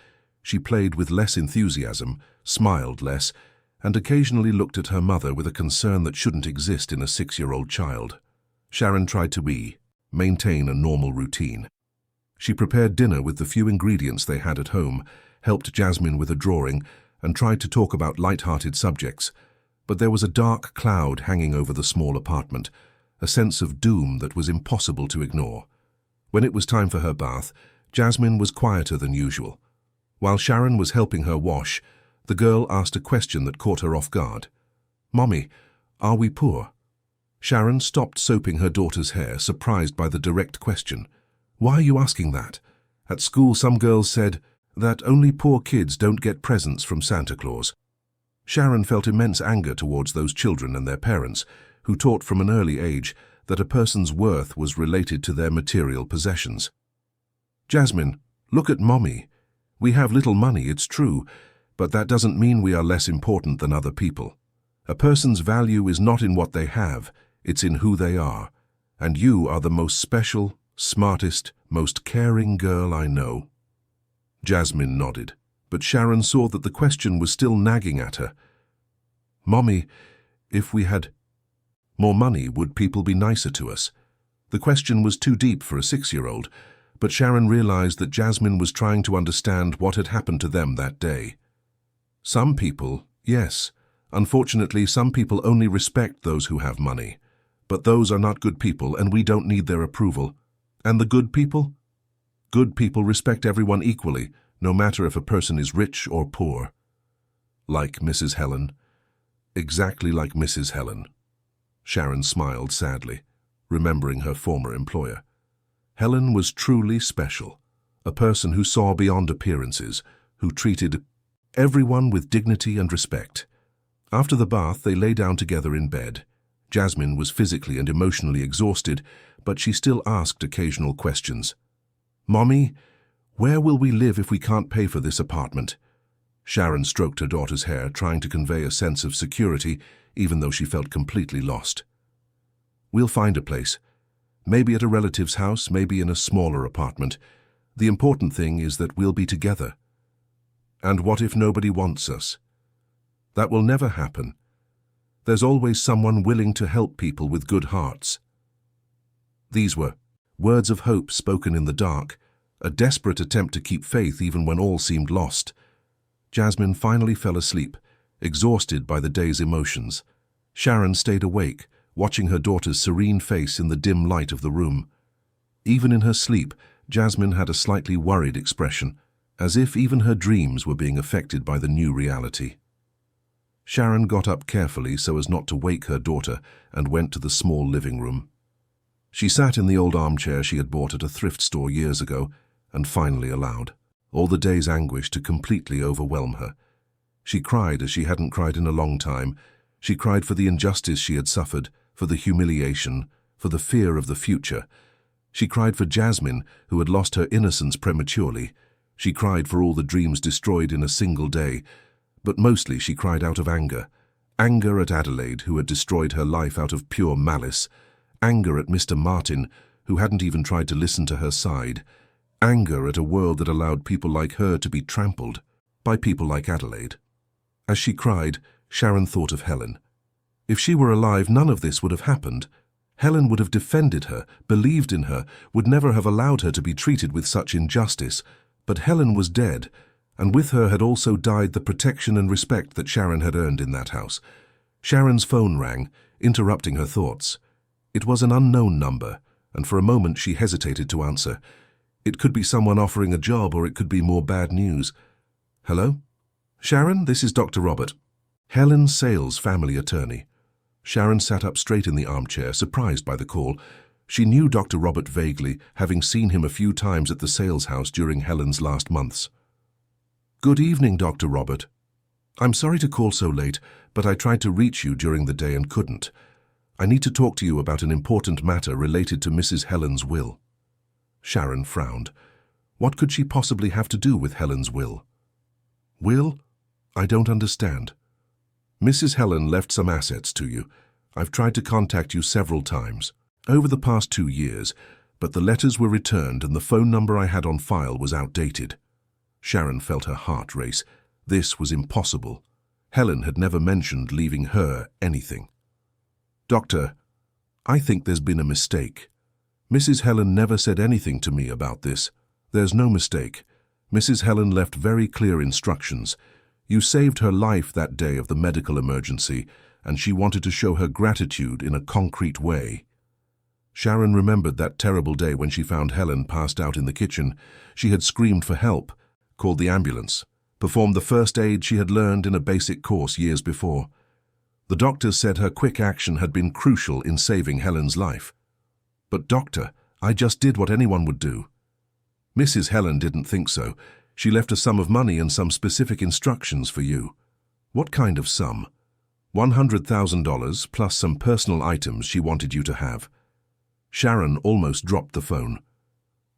She played with less enthusiasm, smiled less, and occasionally looked at her mother with a concern that shouldn't exist in a 6-year-old child. Sharon tried to maintain a normal routine. She prepared dinner with the few ingredients they had at home, helped Jasmine with a drawing, and tried to talk about light-hearted subjects. But there was a dark cloud hanging over the small apartment, a sense of doom that was impossible to ignore. When it was time for her bath, Jasmine was quieter than usual. While Sharon was helping her wash, the girl asked a question that caught her off guard. Mommy, are we poor? Sharon stopped soaping her daughter's hair, surprised by the direct question. Why are you asking that? At school, some girls said that only poor kids don't get presents from Santa Claus. Sharon felt immense anger towards those children and their parents, who taught from an early age that a person's worth was related to their material possessions. Jasmine, look at Mommy. We have little money, it's true, but that doesn't mean we are less important than other people. A person's value is not in what they have, it's in who they are. And you are the most special, smartest, most caring girl I know. Jasmine nodded. But Sharon saw that the question was still nagging at her. "Mommy, if we had more money, would people be nicer to us?" The question was too deep for a 6-year-old, but Sharon realized that Jasmine was trying to understand what had happened to them that day. Some people, yes. Unfortunately, some people only respect those who have money. But those are not good people, and we don't need their approval. And the good people? Good people respect everyone equally, no matter if a person is rich or poor. Like Mrs. Helen. Exactly like Mrs. Helen. Sharon smiled sadly, remembering her former employer. Helen was truly special, a person who saw beyond appearances, who treated everyone with dignity and respect. After the bath, they lay down together in bed. Jasmine was physically and emotionally exhausted, but she still asked occasional questions. "Mommy, where will we live if we can't pay for this apartment?" Sharon stroked her daughter's hair, trying to convey a sense of security, even though she felt completely lost. "We'll find a place. Maybe at a relative's house, maybe in a smaller apartment. The important thing is that we'll be together." "And what if nobody wants us?" "That will never happen. There's always someone willing to help people with good hearts." These were words of hope spoken in the dark, a desperate attempt to keep faith even when all seemed lost. Jasmine finally fell asleep, exhausted by the day's emotions. Sharon stayed awake, watching her daughter's serene face in the dim light of the room. Even in her sleep, Jasmine had a slightly worried expression, as if even her dreams were being affected by the new reality. Sharon got up carefully so as not to wake her daughter and went to the small living room. She sat in the old armchair she had bought at a thrift store years ago and finally allowed all the day's anguish to completely overwhelm her. She cried as she hadn't cried in a long time. She cried for the injustice she had suffered, for the humiliation, for the fear of the future. She cried for Jasmine, who had lost her innocence prematurely. She cried for all the dreams destroyed in a single day. But mostly she cried out of anger. Anger at Adelaide, who had destroyed her life out of pure malice. Anger at Mr. Martin, who hadn't even tried to listen to her side. Anger at a world that allowed people like her to be trampled by people like Adelaide. As she cried, Sharon thought of Helen. If she were alive, none of this would have happened. Helen would have defended her, believed in her, would never have allowed her to be treated with such injustice. But Helen was dead, and with her had also died the protection and respect that Sharon had earned in that house. Sharon's phone rang, interrupting her thoughts. It was an unknown number, and for a moment she hesitated to answer. It could be someone offering a job, or it could be more bad news. "Hello? Sharon, this is Dr. Robert. Helen Sales, family attorney." Sharon sat up straight in the armchair, surprised by the call. She knew Dr. Robert vaguely, having seen him a few times at the Sales house during Helen's last months. "Good evening, Dr. Robert. I'm sorry to call so late, but I tried to reach you during the day and couldn't. I need to talk to you about an important matter related to Mrs. Helen's will." Sharon frowned. What could she possibly have to do with Helen's will? "Will? I don't understand." "Mrs. Helen left some assets to you. I've tried to contact you several times over the past 2 years, but the letters were returned and the phone number I had on file was outdated." Sharon felt her heart race. This was impossible. Helen had never mentioned leaving her anything. "Doctor, I think there's been a mistake. Mrs. Helen never said anything to me about this. There's no mistake. Mrs. Helen left very clear instructions. You saved her life that day of the medical emergency, and she wanted to show her gratitude in a concrete way." Sharon remembered that terrible day when she found Helen passed out in the kitchen. She had screamed for help, called the ambulance, performed the first aid she had learned in a basic course years before. The doctors said her quick action had been crucial in saving Helen's life. "But doctor, I just did what anyone would do." "Mrs. Helen didn't think so. She left a sum of money and some specific instructions for you." "What kind of sum?" $100,000 plus some personal items she wanted you to have." Sharon almost dropped the phone.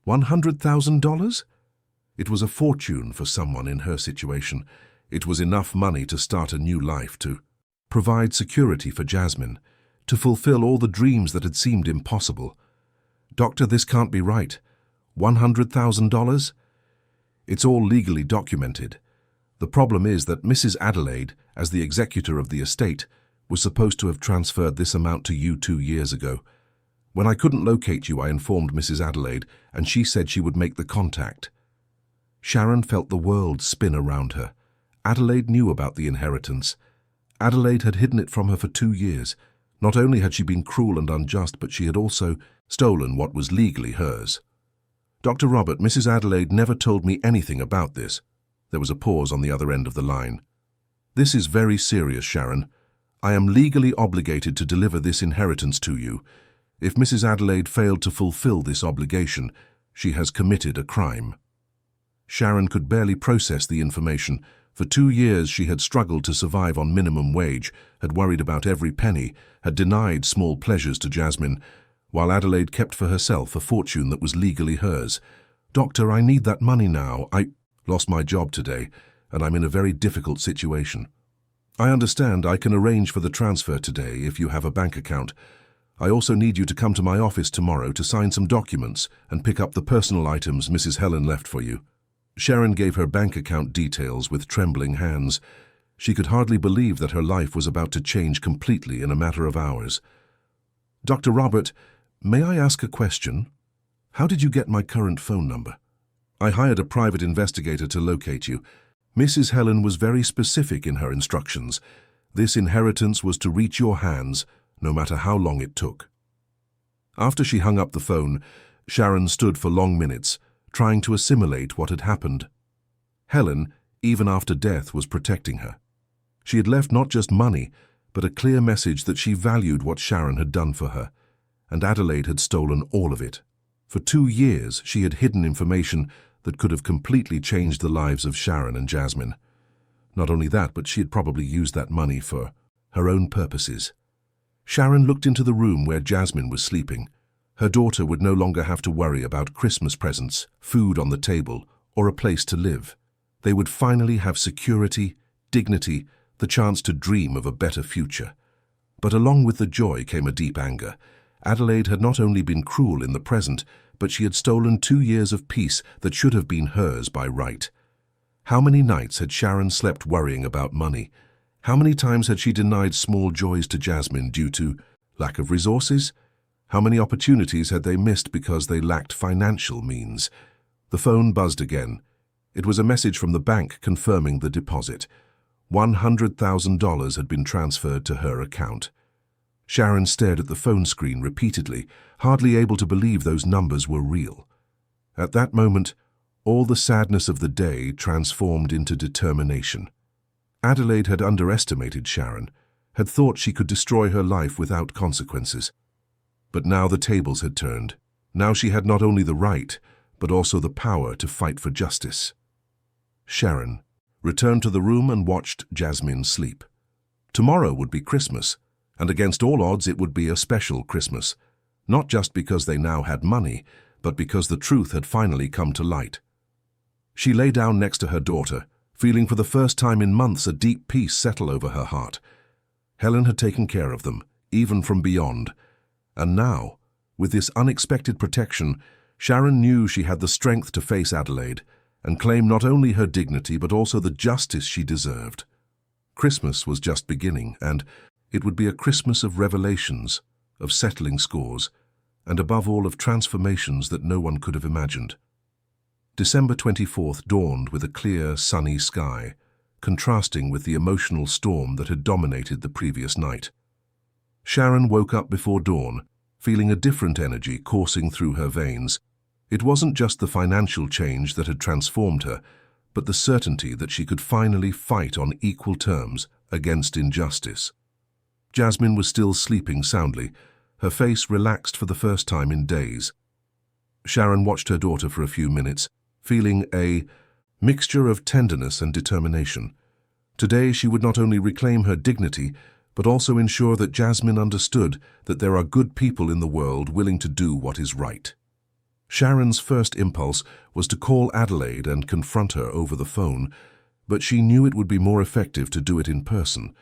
$100,000? It was a fortune for someone in her situation. It was enough money to start a new life, to provide security for Jasmine, to fulfill all the dreams that had seemed impossible. "Doctor, this can't be right. $100,000? It's all legally documented. The problem is that Mrs. Adelaide, as the executor of the estate, was supposed to have transferred this amount to you 2 years ago. When I couldn't locate you, I informed Mrs. Adelaide, and she said she would make the contact. Sharon felt the world spin around her. Adelaide knew about the inheritance. Adelaide had hidden it from her for 2 years. Not only had she been cruel and unjust, but she had also stolen what was legally hers. Dr. Robert, Mrs. Adelaide never told me anything about this. There was a pause on the other end of the line. This is very serious, Sharon. I am legally obligated to deliver this inheritance to you. If Mrs. Adelaide failed to fulfill this obligation, she has committed a crime. Sharon could barely process the information. For 2 years she had struggled to survive on minimum wage, had worried about every penny, had denied small pleasures to Jasmine, while Adelaide kept for herself a fortune that was legally hers. Doctor, I need that money now. I lost my job today, and I'm in a very difficult situation. I understand. I can arrange for the transfer today if you have a bank account. I also need you to come to my office tomorrow to sign some documents and pick up the personal items Mrs. Helen left for you. Sharon gave her bank account details with trembling hands. She could hardly believe that her life was about to change completely in a matter of hours. Dr. Robert, may I ask a question? How did you get my current phone number? I hired a private investigator to locate you. Mrs. Helen was very specific in her instructions. This inheritance was to reach your hands, no matter how long it took. After she hung up the phone, Sharon stood for long minutes, trying to assimilate what had happened. Helen, even after death, was protecting her. She had left not just money, but a clear message that she valued what Sharon had done for her, and Adelaide had stolen all of it. For 2 years, she had hidden information that could have completely changed the lives of Sharon and Jasmine. Not only that, but she had probably used that money for her own purposes. Sharon looked into the room where Jasmine was sleeping. Her daughter would no longer have to worry about Christmas presents, food on the table, or a place to live. They would finally have security, dignity, the chance to dream of a better future. But along with the joy came a deep anger. Adelaide had not only been cruel in the present, but she had stolen 2 years of peace that should have been hers by right. How many nights had Sharon slept worrying about money? How many times had she denied small joys to Jasmine due to lack of resources? How many opportunities had they missed because they lacked financial means? The phone buzzed again. It was a message from the bank confirming the deposit. $100,000 had been transferred to her account. Sharon stared at the phone screen repeatedly, hardly able to believe those numbers were real. At that moment, all the sadness of the day transformed into determination. Adelaide had underestimated Sharon, had thought she could destroy her life without consequences. But now the tables had turned. Now she had not only the right, but also the power to fight for justice. Sharon returned to the room and watched Jasmine sleep. Tomorrow would be Christmas, and against all odds it would be a special Christmas, not just because they now had money, but because the truth had finally come to light. She lay down next to her daughter, feeling for the first time in months a deep peace settle over her heart. Helen had taken care of them, even from beyond. And now, with this unexpected protection, Sharon knew she had the strength to face Adelaide and claim not only her dignity but also the justice she deserved. Christmas was just beginning, and it would be a Christmas of revelations, of settling scores, and above all of transformations that no one could have imagined. December 24th dawned with a clear, sunny sky, contrasting with the emotional storm that had dominated the previous night. Sharon woke up before dawn, feeling a different energy coursing through her veins. It wasn't just the financial change that had transformed her, but the certainty that she could finally fight on equal terms against injustice. Jasmine was still sleeping soundly, her face relaxed for the first time in days. Sharon watched her daughter for a few minutes, feeling a mixture of tenderness and determination. Today she would not only reclaim her dignity, but also ensure that Jasmine understood that there are good people in the world willing to do what is right. Sharon's first impulse was to call Adelaide and confront her over the phone, but she knew it would be more effective to do it in person.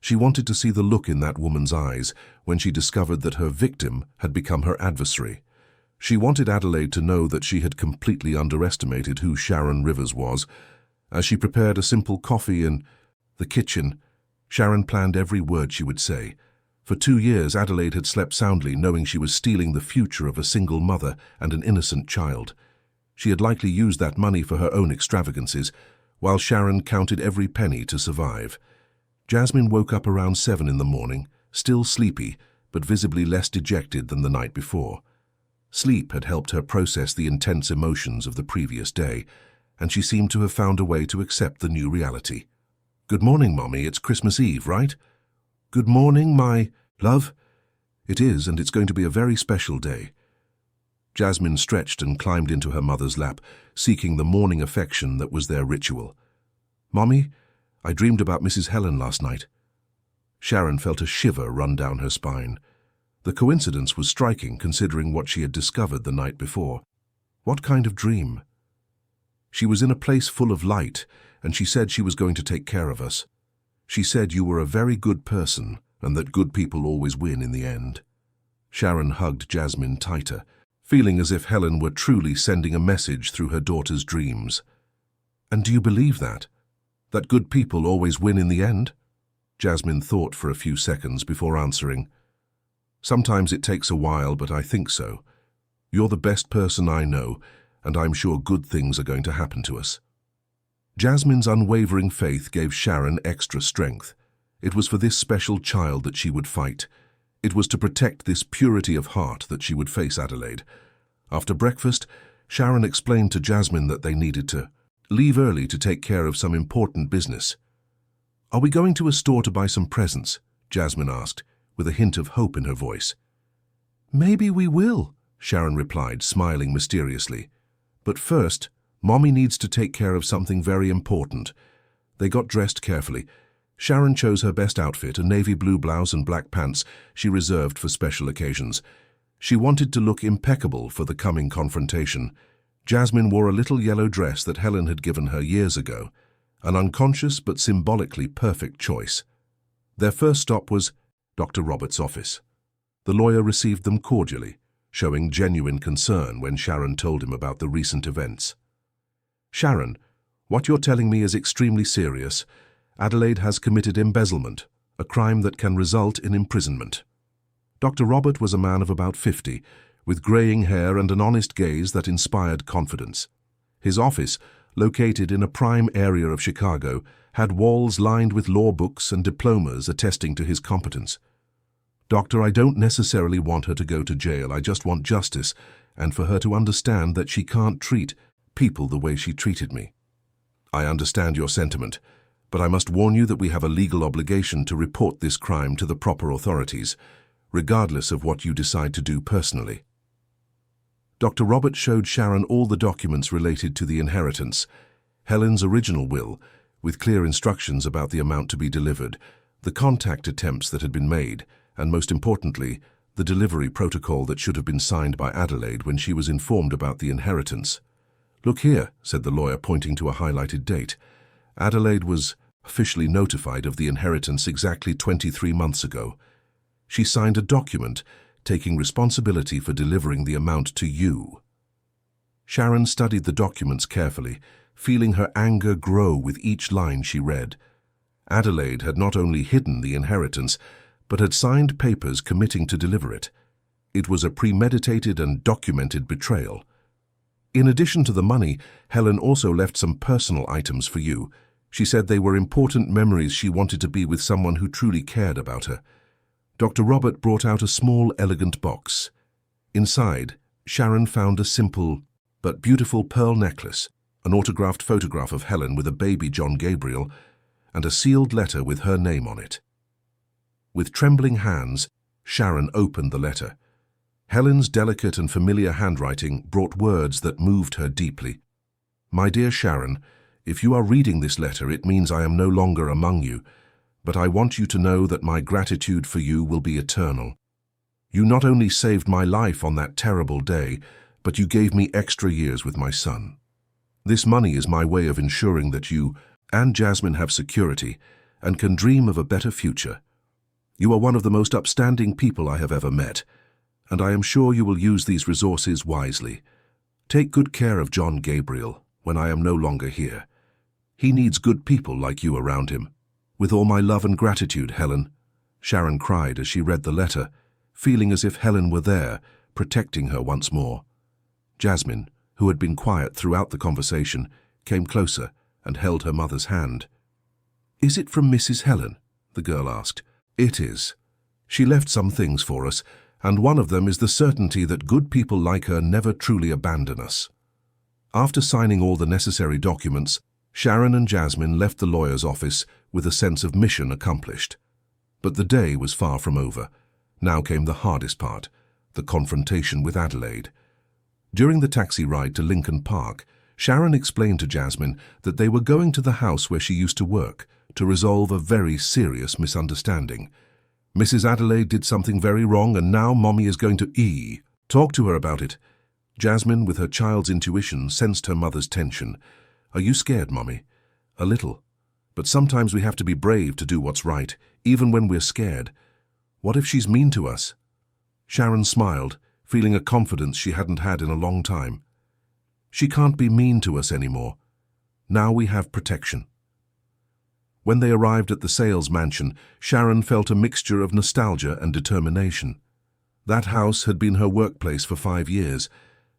She wanted to see the look in that woman's eyes when she discovered that her victim had become her adversary. She wanted Adelaide to know that she had completely underestimated who Sharon Rivers was, As she prepared a simple coffee in the kitchen, Sharon planned every word she would say. For 2 years, Adelaide had slept soundly, knowing she was stealing the future of a single mother and an innocent child. She had likely used that money for her own extravagances, while Sharon counted every penny to survive. Jasmine woke up around 7 in the morning, still sleepy, but visibly less dejected than the night before. Sleep had helped her process the intense emotions of the previous day, and she seemed to have found a way to accept the new reality. "Good morning, Mommy. It's Christmas Eve, right?" "Good morning, my love." "It is, and it's going to be a very special day." Jasmine stretched and climbed into her mother's lap, seeking the morning affection that was their ritual. "Mommy, I dreamed about Mrs. Helen last night." Sharon felt a shiver run down her spine. The coincidence was striking, considering what she had discovered the night before. What kind of dream? "She was in a place full of light, and she said she was going to take care of us. She said you were a very good person, and that good people always win in the end." Sharon hugged Jasmine tighter, feeling as if Helen were truly sending a message through her daughter's dreams. "And do you believe that? That good people always win in the end?" Jasmine thought for a few seconds before answering. "Sometimes it takes a while, but I think so. You're the best person I know, and I'm sure good things are going to happen to us." Jasmine's unwavering faith gave Sharon extra strength. It was for this special child that she would fight. It was to protect this purity of heart that she would face Adelaide. After breakfast, Sharon explained to Jasmine that they needed to leave early to take care of some important business. "Are we going to a store to buy some presents?" Jasmine asked, with a hint of hope in her voice. "Maybe we will," Sharon replied, smiling mysteriously. "But first, Mommy needs to take care of something very important." They got dressed carefully. Sharon chose her best outfit, a navy blue blouse and black pants she reserved for special occasions. She wanted to look impeccable for the coming confrontation. Jasmine wore a little yellow dress that Helen had given her years ago, an unconscious but symbolically perfect choice. Their first stop was Dr. Roberts' office. The lawyer received them cordially, showing genuine concern when Sharon told him about the recent events. "Sharon, what you're telling me is extremely serious. Adelaide has committed embezzlement, a crime that can result in imprisonment." Dr. Robert was a man of about 50, with greying hair and an honest gaze that inspired confidence. His office, located in a prime area of Chicago, had walls lined with law books and diplomas attesting to his competence. "Doctor, I don't necessarily want her to go to jail. I just want justice, and for her to understand that she can't treat people the way she treated me." "I understand your sentiment, but I must warn you that we have a legal obligation to report this crime to the proper authorities, regardless of what you decide to do personally." Dr. Robert showed Sharon all the documents related to the inheritance, Helen's original will, with clear instructions about the amount to be delivered, the contact attempts that had been made, and most importantly, the delivery protocol that should have been signed by Adelaide when she was informed about the inheritance. "Look here," said the lawyer, pointing to a highlighted date. "Adelaide was officially notified of the inheritance exactly 23 months ago. She signed a document taking responsibility for delivering the amount to you." Sharon studied the documents carefully, feeling her anger grow with each line she read. Adelaide had not only hidden the inheritance, but had signed papers committing to deliver it. It was a premeditated and documented betrayal. "In addition to the money, Helen also left some personal items for you. She said they were important memories she wanted to be with someone who truly cared about her." Dr. Robert brought out a small, elegant box. Inside, Sharon found a simple but beautiful pearl necklace, an autographed photograph of Helen with a baby John Gabriel, and a sealed letter with her name on it. With trembling hands, Sharon opened the letter. Helen's delicate and familiar handwriting brought words that moved her deeply. "My dear Sharon, if you are reading this letter, it means I am no longer among you, but I want you to know that my gratitude for you will be eternal. You not only saved my life on that terrible day, but you gave me extra years with my son. This money is my way of ensuring that you and Jasmine have security and can dream of a better future. You are one of the most upstanding people I have ever met, and I am sure you will use these resources wisely. Take good care of John Gabriel when I am no longer here. He needs good people like you around him. With all my love and gratitude, Helen." Sharon cried as she read the letter, feeling as if Helen were there, protecting her once more. Jasmine, who had been quiet throughout the conversation, came closer and held her mother's hand. "Is it from Mrs. Helen?" the girl asked. "It is. She left some things for us, and one of them is the certainty that good people like her never truly abandon us." After signing all the necessary documents, Sharon and Jasmine left the lawyer's office with a sense of mission accomplished. But the day was far from over. Now came the hardest part, the confrontation with Adelaide. During the taxi ride to Lincoln Park, Sharon explained to Jasmine that they were going to the house where she used to work to resolve a very serious misunderstanding. "Mrs. Adelaide did something very wrong, and now Mommy is going to talk to her about it." Jasmine, with her child's intuition, sensed her mother's tension. "Are you scared, Mommy?" "A little. But sometimes we have to be brave to do what's right, even when we're scared. What if she's mean to us?" Sharon smiled, feeling a confidence she hadn't had in a long time. "She can't be mean to us anymore. Now we have protection." When they arrived at the sales mansion, Sharon felt a mixture of nostalgia and determination. That house had been her workplace for 5 years,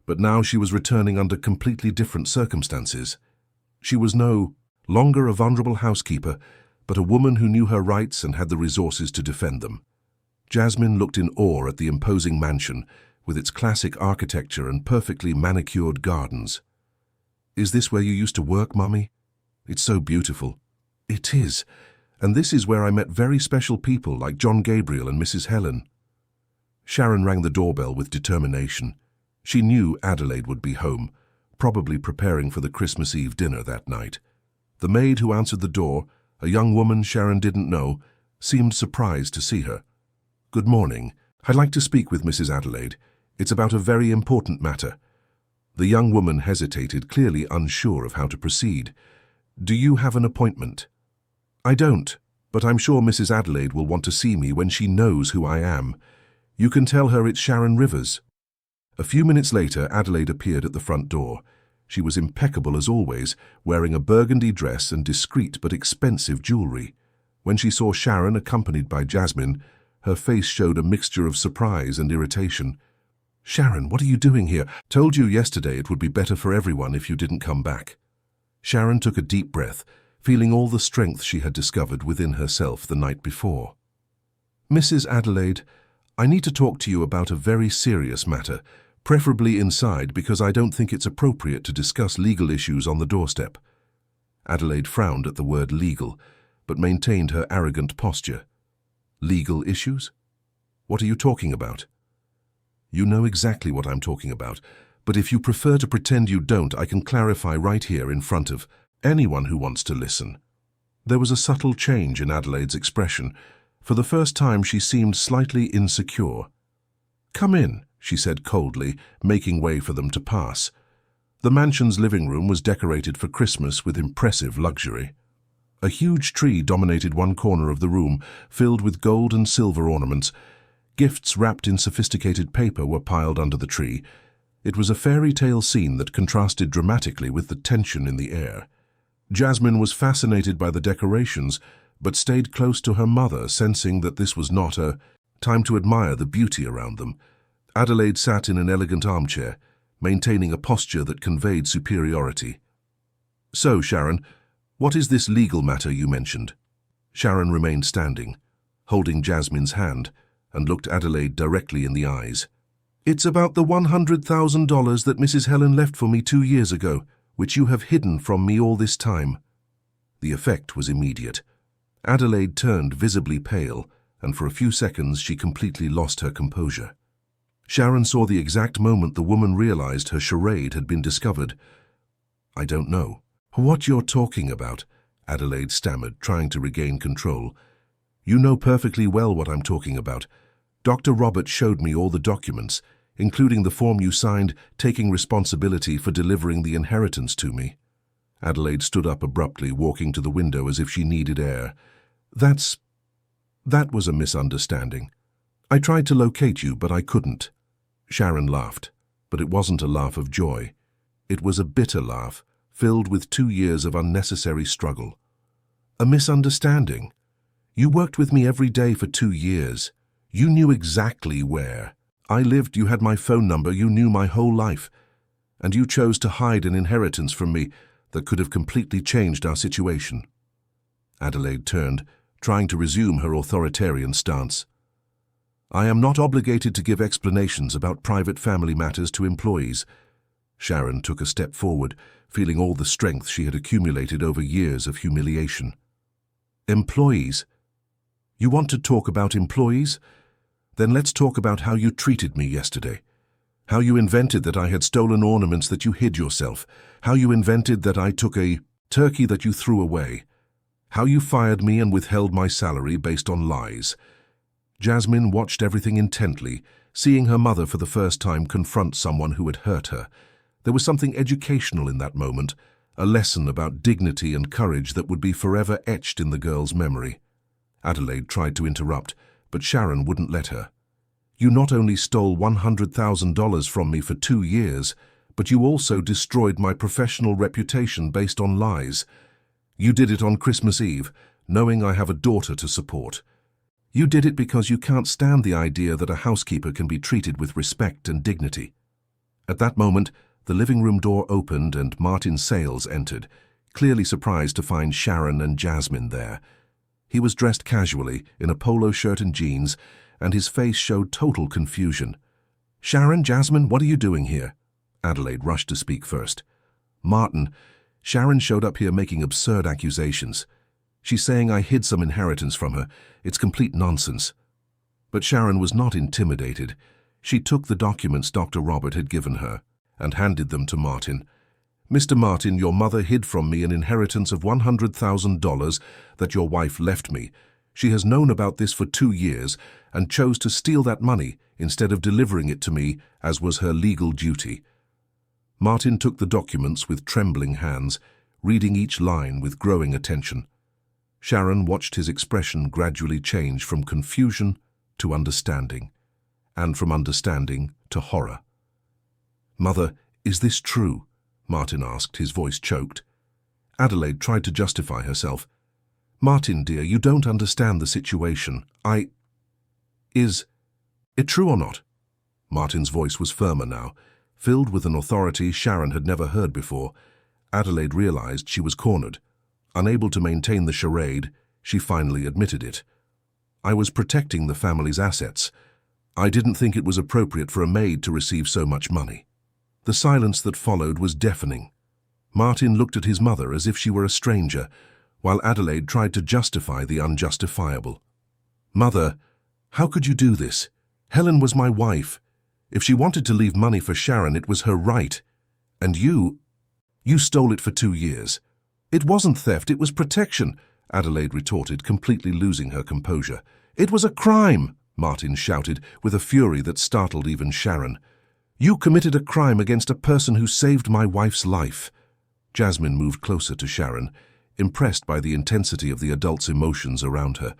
but now she was returning under completely different circumstances. She was no longer a vulnerable housekeeper, but a woman who knew her rights and had the resources to defend them. Jasmine looked in awe at the imposing mansion, with its classic architecture and perfectly manicured gardens. "Is this where you used to work, Mummy? It's so beautiful." "It is, and this is where I met very special people like John Gabriel and Mrs. Helen." Sharon rang the doorbell with determination. She knew Adelaide would be home, probably preparing for the Christmas Eve dinner that night. The maid who answered the door, a young woman Sharon didn't know, seemed surprised to see her. "Good morning. I'd like to speak with Mrs. Adelaide. It's about a very important matter." The young woman hesitated, clearly unsure of how to proceed. "Do you have an appointment?" "I don't, but I'm sure Mrs. Adelaide will want to see me when she knows who I am. You can tell her it's Sharon Rivers." A few minutes later, Adelaide appeared at the front door. She was impeccable as always, wearing a burgundy dress and discreet but expensive jewelry. When she saw Sharon accompanied by Jasmine, her face showed a mixture of surprise and irritation. "Sharon, what are you doing here? Told you yesterday it would be better for everyone if you didn't come back." Sharon took a deep breath, feeling all the strength she had discovered within herself the night before. "Mrs. Adelaide, I need to talk to you about a very serious matter, preferably inside because I don't think it's appropriate to discuss legal issues on the doorstep." Adelaide frowned at the word legal, but maintained her arrogant posture. "Legal issues? What are you talking about?" "You know exactly what I'm talking about, but if you prefer to pretend you don't, I can clarify right here in front of anyone who wants to listen." There was a subtle change in Adelaide's expression. For the first time, she seemed slightly insecure. "Come in," she said coldly, making way for them to pass. The mansion's living room was decorated for Christmas with impressive luxury. A huge tree dominated one corner of the room, filled with gold and silver ornaments. Gifts wrapped in sophisticated paper were piled under the tree. It was a fairy tale scene that contrasted dramatically with the tension in the air. Jasmine was fascinated by the decorations, but stayed close to her mother, sensing that this was not a time to admire the beauty around them. Adelaide sat in an elegant armchair, maintaining a posture that conveyed superiority. "So, Sharon, what is this legal matter you mentioned?" Sharon remained standing, holding Jasmine's hand, and looked Adelaide directly in the eyes. "It's about the $100,000 that Mrs. Helen left for me 2 years ago, which you have hidden from me all this time." The effect was immediate. Adelaide turned visibly pale, and for a few seconds she completely lost her composure. Sharon saw the exact moment the woman realized her charade had been discovered. "I don't know what you're talking about," Adelaide stammered, trying to regain control. "You know perfectly well what I'm talking about. Dr. Robert showed me all the documents, including the form you signed taking responsibility for delivering the inheritance to me." Adelaide stood up abruptly, walking to the window as if she needed air. That was a misunderstanding. I tried to locate you, but I couldn't." Sharon laughed, but it wasn't a laugh of joy. It was a bitter laugh, filled with 2 years of unnecessary struggle. A misunderstanding. You worked with me every day for 2 years. You knew exactly where I lived, you had my phone number, you knew my whole life. And you chose to hide an inheritance from me that could have completely changed our situation. Adelaide turned, trying to resume her authoritarian stance. I am not obligated to give explanations about private family matters to employees. Sharon took a step forward, feeling all the strength she had accumulated over years of humiliation. Employees? You want to talk about employees? Then let's talk about how you treated me yesterday. How you invented that I had stolen ornaments that you hid yourself. How you invented that I took a turkey that you threw away. How you fired me and withheld my salary based on lies. Jasmine watched everything intently, seeing her mother for the first time confront someone who had hurt her. There was something educational in that moment, a lesson about dignity and courage that would be forever etched in the girl's memory. Adelaide tried to interrupt, but Sharon wouldn't let her. You not only stole $100,000 from me for 2 years, but you also destroyed my professional reputation based on lies. You did it on Christmas Eve, knowing I have a daughter to support. You did it because you can't stand the idea that a housekeeper can be treated with respect and dignity. At that moment, the living room door opened and Martin Sales entered, clearly surprised to find Sharon and Jasmine there. He was dressed casually, in a polo shirt and jeans, and his face showed total confusion. Sharon, Jasmine, what are you doing here? Adelaide rushed to speak first. Martin, Sharon showed up here making absurd accusations. She's saying I hid some inheritance from her. It's complete nonsense. But Sharon was not intimidated. She took the documents Dr. Robert had given her and handed them to Martin. Mr. Martin, your mother hid from me an inheritance of $100,000 that your wife left me. She has known about this for 2 years and chose to steal that money instead of delivering it to me, as was her legal duty. Martin took the documents with trembling hands, reading each line with growing attention. Sharon watched his expression gradually change from confusion to understanding, and from understanding to horror. Mother, is this true? Martin asked, his voice choked. Adelaide tried to justify herself. Martin, dear, you don't understand the situation. Is it true or not? Martin's voice was firmer now, filled with an authority Sharon had never heard before. Adelaide realized she was cornered. Unable to maintain the charade, she finally admitted it. I was protecting the family's assets. I didn't think it was appropriate for a maid to receive so much money. The silence that followed was deafening. Martin looked at his mother as if she were a stranger, while Adelaide tried to justify the unjustifiable. Mother, how could you do this? Helen was my wife. If she wanted to leave money for Sharon, it was her right. And you stole it for 2 years. It wasn't theft, it was protection, Adelaide retorted, completely losing her composure. It was a crime, Martin shouted, with a fury that startled even Sharon. You committed a crime against a person who saved my wife's life. Jasmine moved closer to Sharon, impressed by the intensity of the adult's emotions around her.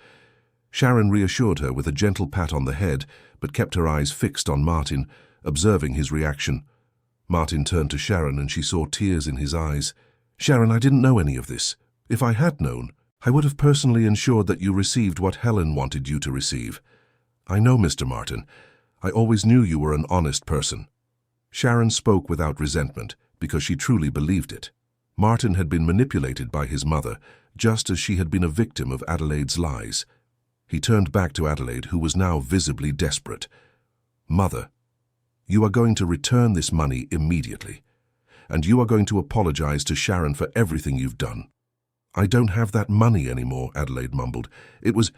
Sharon reassured her with a gentle pat on the head, but kept her eyes fixed on Martin, observing his reaction. Martin turned to Sharon and she saw tears in his eyes. Sharon, I didn't know any of this. If I had known, I would have personally ensured that you received what Helen wanted you to receive. I know, Mr. Martin. I always knew you were an honest person. Sharon spoke without resentment, because she truly believed it. Martin had been manipulated by his mother, just as she had been a victim of Adelaide's lies. He turned back to Adelaide, who was now visibly desperate. Mother, you are going to return this money immediately, and you are going to apologize to Sharon for everything you've done. I don't have that money anymore, Adelaide mumbled. It was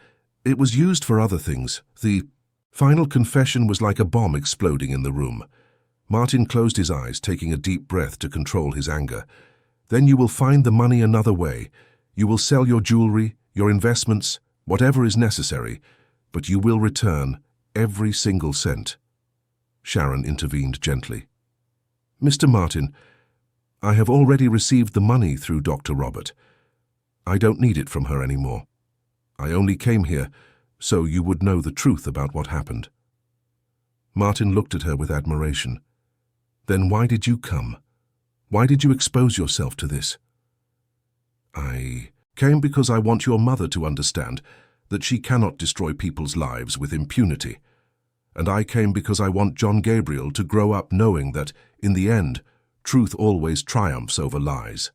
used for other things. The final confession was like a bomb exploding in the room. Martin closed his eyes, taking a deep breath to control his anger. Then you will find the money another way. You will sell your jewelry, your investments, whatever is necessary, but you will return every single cent. Sharon intervened gently. Mr. Martin, I have already received the money through Dr. Robert. I don't need it from her anymore. I only came here so you would know the truth about what happened. Martin looked at her with admiration. Then why did you come? Why did you expose yourself to this? I came because I want your mother to understand that she cannot destroy people's lives with impunity. And I came because I want John Gabriel to grow up knowing that, in the end, truth always triumphs over lies.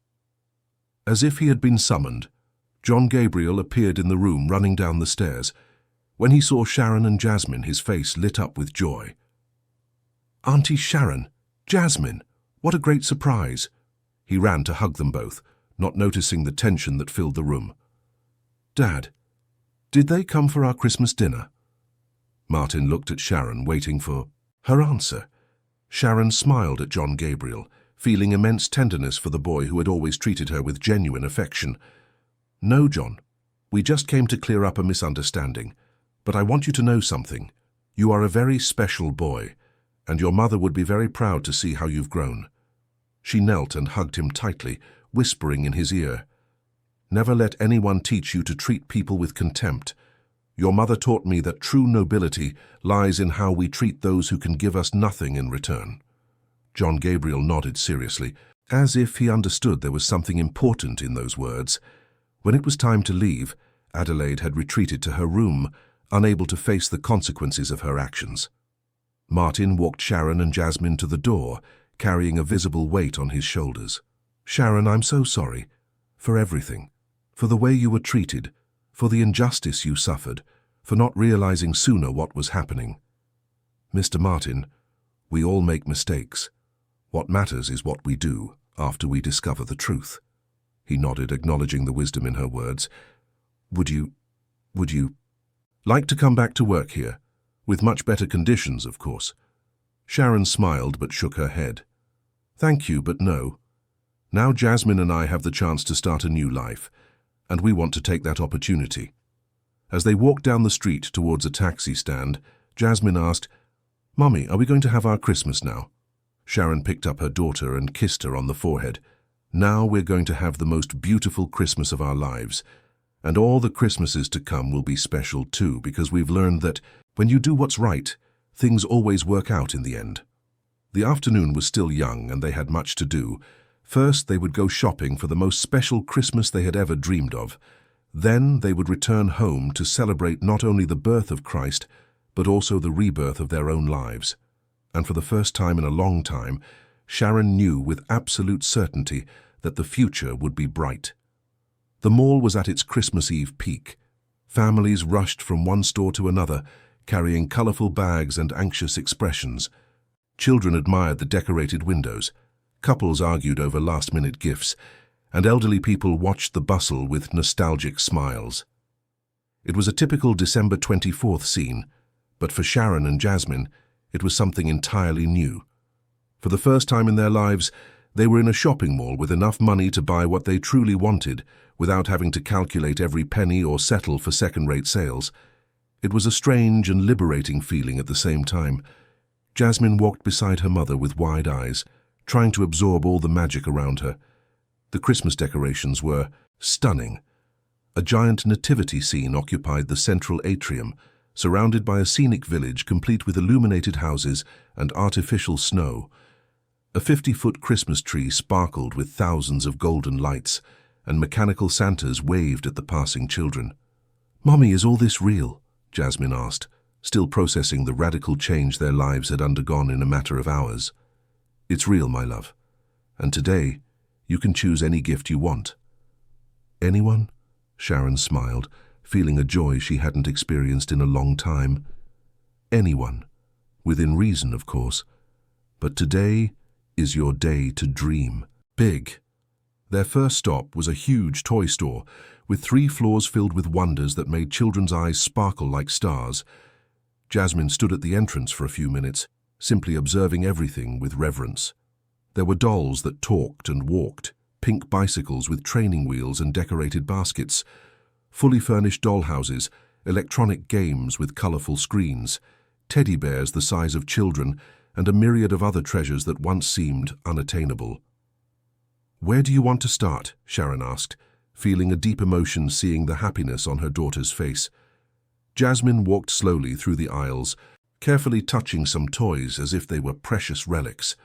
As if he had been summoned, John Gabriel appeared in the room running down the stairs. When he saw Sharon and Jasmine, his face lit up with joy. "Auntie Sharon, Jasmine, what a great surprise!" He ran to hug them both, not noticing the tension that filled the room. "Dad, did they come for our Christmas dinner?" Martin looked at Sharon, waiting for her answer. Sharon smiled at John Gabriel, feeling immense tenderness for the boy who had always treated her with genuine affection. "No, John, we just came to clear up a misunderstanding. But I want you to know something. You are a very special boy, and your mother would be very proud to see how you've grown." She knelt and hugged him tightly, whispering in his ear, "Never let anyone teach you to treat people with contempt. Your mother taught me that true nobility lies in how we treat those who can give us nothing in return." John Gabriel nodded seriously, as if he understood there was something important in those words. When it was time to leave, Adelaide had retreated to her room, unable to face the consequences of her actions. Martin walked Sharon and Jasmine to the door, carrying a visible weight on his shoulders. "Sharon, I'm so sorry. For everything. For the way you were treated. For the injustice you suffered. For not realizing sooner what was happening. Mr. Martin, we all make mistakes. What matters is what we do after we discover the truth." He nodded, acknowledging the wisdom in her words. Would you like to come back to work here? With much better conditions, of course." Sharon smiled but shook her head. "Thank you, but no. Now Jasmine and I have the chance to start a new life, and we want to take that opportunity." As they walked down the street towards a taxi stand, Jasmine asked, "Mummy, are we going to have our Christmas now?" Sharon picked up her daughter and kissed her on the forehead. "Now we're going to have the most beautiful Christmas of our lives. And all the Christmases to come will be special too, because we've learned that when you do what's right, things always work out in the end." The afternoon was still young and they had much to do. First, they would go shopping for the most special Christmas they had ever dreamed of. Then they would return home to celebrate not only the birth of Christ, but also the rebirth of their own lives. And for the first time in a long time, Sharon knew with absolute certainty that the future would be bright. The mall was at its Christmas Eve peak. Families rushed from one store to another, carrying colorful bags and anxious expressions. Children admired the decorated windows. Couples argued over last-minute gifts, and elderly people watched the bustle with nostalgic smiles. It was a typical December 24th scene, but for Sharon and Jasmine, it was something entirely new. For the first time in their lives, they were in a shopping mall with enough money to buy what they truly wanted, without having to calculate every penny or settle for second-rate sales. It was a strange and liberating feeling at the same time. Jasmine walked beside her mother with wide eyes, trying to absorb all the magic around her. The Christmas decorations were stunning. A giant nativity scene occupied the central atrium, surrounded by a scenic village complete with illuminated houses and artificial snow. A 50-foot Christmas tree sparkled with thousands of golden lights, and mechanical Santas waved at the passing children. "Mommy, is all this real?" Jasmine asked, still processing the radical change their lives had undergone in a matter of hours. "It's real, my love. And today, you can choose any gift you want." "Anyone?" Sharon smiled, feeling a joy she hadn't experienced in a long time. "Anyone. Within reason, of course. But today is your day to dream big." Their first stop was a huge toy store, with 3 floors filled with wonders that made children's eyes sparkle like stars. Jasmine stood at the entrance for a few minutes, simply observing everything with reverence. There were dolls that talked and walked, pink bicycles with training wheels and decorated baskets, fully furnished dollhouses, electronic games with colorful screens, teddy bears the size of children, and a myriad of other treasures that once seemed unattainable. "Where do you want to start?" Sharon asked, feeling a deep emotion seeing the happiness on her daughter's face. Jasmine walked slowly through the aisles, carefully touching some toys as if they were precious relics.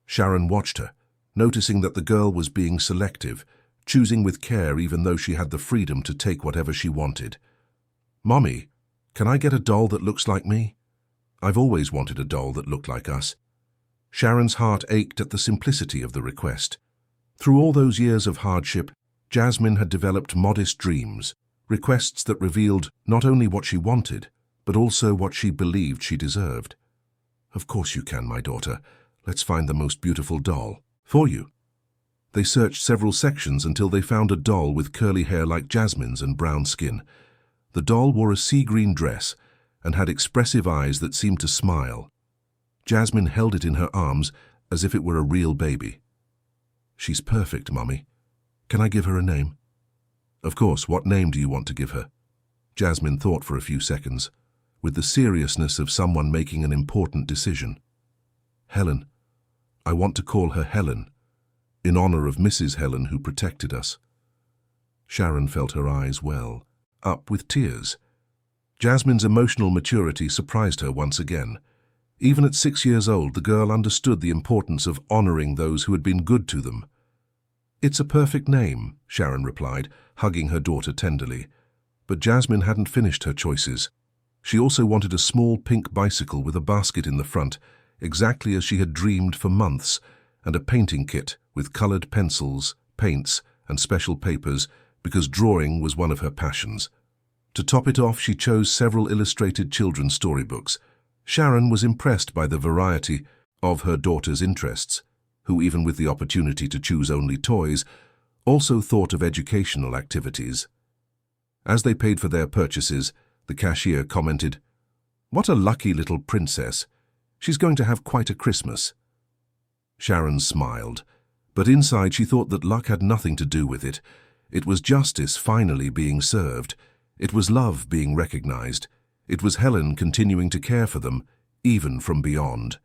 Sharon watched her, noticing that the girl was being selective, choosing with care even though she had the freedom to take whatever she wanted. "Mommy, can I get a doll that looks like me? I've always wanted a doll that looked like us." Sharon's heart ached at the simplicity of the request. Through all those years of hardship, Jasmine had developed modest dreams, requests that revealed not only what she wanted, but also what she believed she deserved. "Of course you can, my daughter. Let's find the most beautiful doll for you." They searched several sections until they found a doll with curly hair like Jasmine's and brown skin. The doll wore a sea-green dress and had expressive eyes that seemed to smile. Jasmine held it in her arms as if it were a real baby. "She's perfect, Mummy. Can I give her a name?" "Of course, what name do you want to give her?" Jasmine thought for a few seconds, with the seriousness of someone making an important decision. "Helen. I want to call her Helen, in honor of Mrs. Helen who protected us." Sharon felt her eyes well up with tears. Jasmine's emotional maturity surprised her once again. Even at 6 years old, the girl understood the importance of honoring those who had been good to them. "It's a perfect name," Sharon replied, hugging her daughter tenderly. But Jasmine hadn't finished her choices. She also wanted a small pink bicycle with a basket in the front, exactly as she had dreamed for months, and a painting kit with colored pencils, paints, and special papers, because drawing was one of her passions. To top it off, she chose several illustrated children's storybooks. Sharon was impressed by the variety of her daughter's interests, who, even with the opportunity to choose only toys, also thought of educational activities. As they paid for their purchases, the cashier commented, "What a lucky little princess. She's going to have quite a Christmas." Sharon smiled, but inside she thought that luck had nothing to do with it. It was justice finally being served. It was love being recognized. It was Helen continuing to care for them, even from beyond.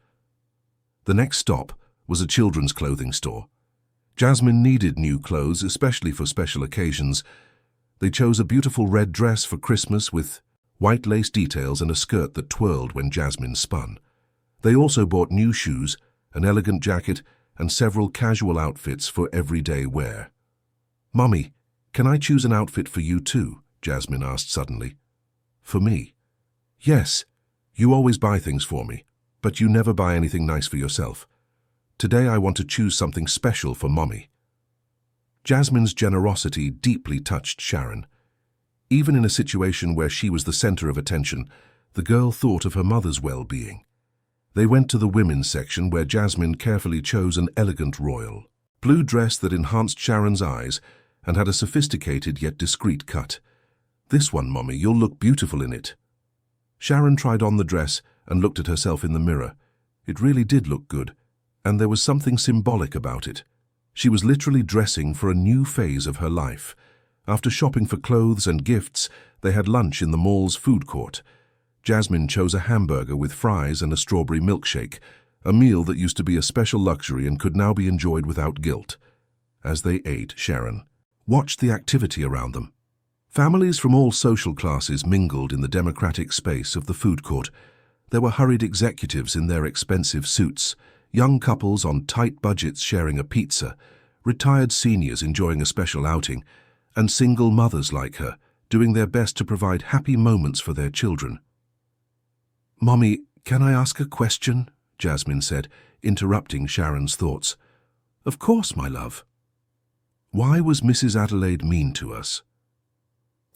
The next stop was a children's clothing store. Jasmine needed new clothes, especially for special occasions. They chose a beautiful red dress for Christmas with white lace details and a skirt that twirled when Jasmine spun. They also bought new shoes, an elegant jacket, and several casual outfits for everyday wear. "Mummy, can I choose an outfit for you too?" Jasmine asked suddenly. "For me?" "Yes. You always buy things for me, but you never buy anything nice for yourself. Today I want to choose something special for Mummy." Jasmine's generosity deeply touched Sharon. Even in a situation where she was the center of attention, the girl thought of her mother's well-being. They went to the women's section where Jasmine carefully chose an elegant royal blue dress that enhanced Sharon's eyes and had a sophisticated yet discreet cut. "This one, Mommy, you'll look beautiful in it." Sharon tried on the dress and looked at herself in the mirror. It really did look good, and there was something symbolic about it. She was literally dressing for a new phase of her life. After shopping for clothes and gifts, they had lunch in the mall's food court. Jasmine chose a hamburger with fries and a strawberry milkshake, a meal that used to be a special luxury and could now be enjoyed without guilt. As they ate, Sharon watched the activity around them. Families from all social classes mingled in the democratic space of the food court. There were hurried executives in their expensive suits, young couples on tight budgets sharing a pizza, retired seniors enjoying a special outing, and single mothers like her, doing their best to provide happy moments for their children. "Mommy, can I ask a question?" Jasmine said, interrupting Sharon's thoughts. "Of course, my love." "Why was Mrs. Adelaide mean to us?"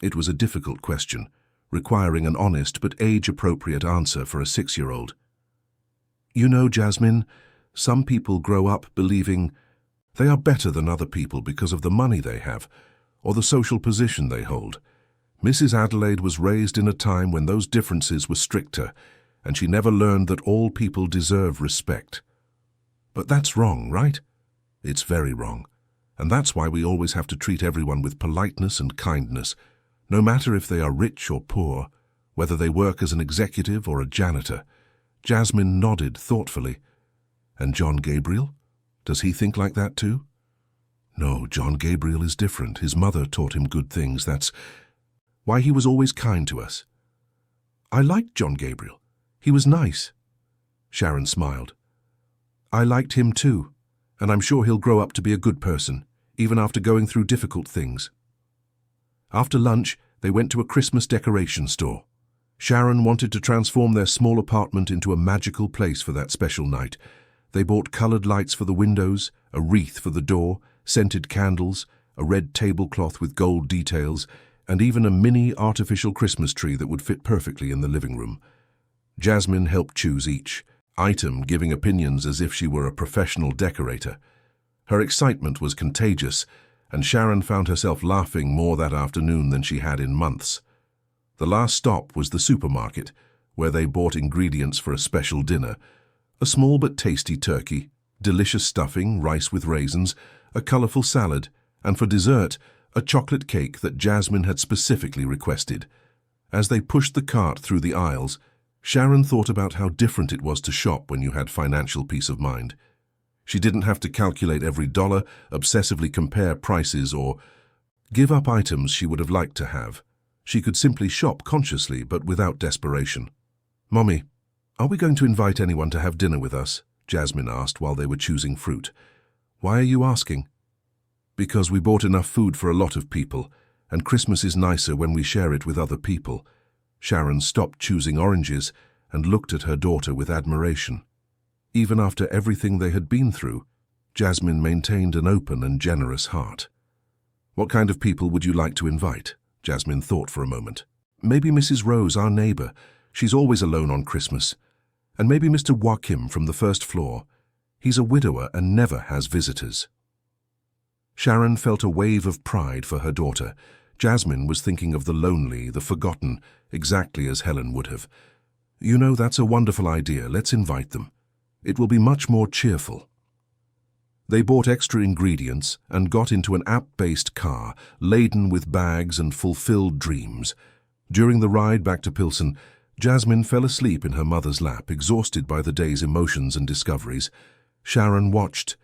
It was a difficult question, requiring an honest but age-appropriate answer for a 6-year-old. "You know, Jasmine, some people grow up believing they are better than other people because of the money they have or the social position they hold. Mrs. Adelaide was raised in a time when those differences were stricter, and she never learned that all people deserve respect. But that's wrong, right? It's very wrong. And that's why we always have to treat everyone with politeness and kindness, no matter if they are rich or poor, whether they work as an executive or a janitor." Jasmine nodded thoughtfully. "And John Gabriel? Does he think like that too?" "No, John Gabriel is different. His mother taught him good things. That's why he was always kind to us." "I liked John Gabriel. He was nice." Sharon smiled. "I liked him too. And I'm sure he'll grow up to be a good person, even after going through difficult things. After lunch, they went to a Christmas decoration store. Sharon wanted to transform their small apartment into a magical place for that special night. They bought colored lights for the windows, a wreath for the door, scented candles, a red tablecloth with gold details, and even a mini artificial Christmas tree that would fit perfectly in the living room. Jasmine helped choose each item, giving opinions as if she were a professional decorator. Her excitement was contagious, and Sharon found herself laughing more that afternoon than she had in months. The last stop was the supermarket, where they bought ingredients for a special dinner: a small but tasty turkey, delicious stuffing, rice with raisins, a colorful salad, and for dessert, a chocolate cake that Jasmine had specifically requested. As they pushed the cart through the aisles, Sharon thought about how different it was to shop when you had financial peace of mind. She didn't have to calculate every dollar, obsessively compare prices, or give up items she would have liked to have. She could simply shop consciously but without desperation. "Mommy, are we going to invite anyone to have dinner with us?" Jasmine asked while they were choosing fruit. "Why are you asking?" "Because we bought enough food for a lot of people, and Christmas is nicer when we share it with other people." Sharon stopped choosing oranges and looked at her daughter with admiration. Even after everything they had been through, Jasmine maintained an open and generous heart. "What kind of people would you like to invite?" Jasmine thought for a moment. "Maybe Mrs. Rose, our neighbor. She's always alone on Christmas. And maybe Mr. Joachim from the first floor. He's a widower and never has visitors." Sharon felt a wave of pride for her daughter. Jasmine was thinking of the lonely, the forgotten, exactly as Helen would have. "You know, that's a wonderful idea. Let's invite them. It will be much more cheerful." They bought extra ingredients and got into an app-based car, laden with bags and fulfilled dreams. During the ride back to Pilsen, Jasmine fell asleep in her mother's lap, exhausted by the day's emotions and discoveries. Sharon watched.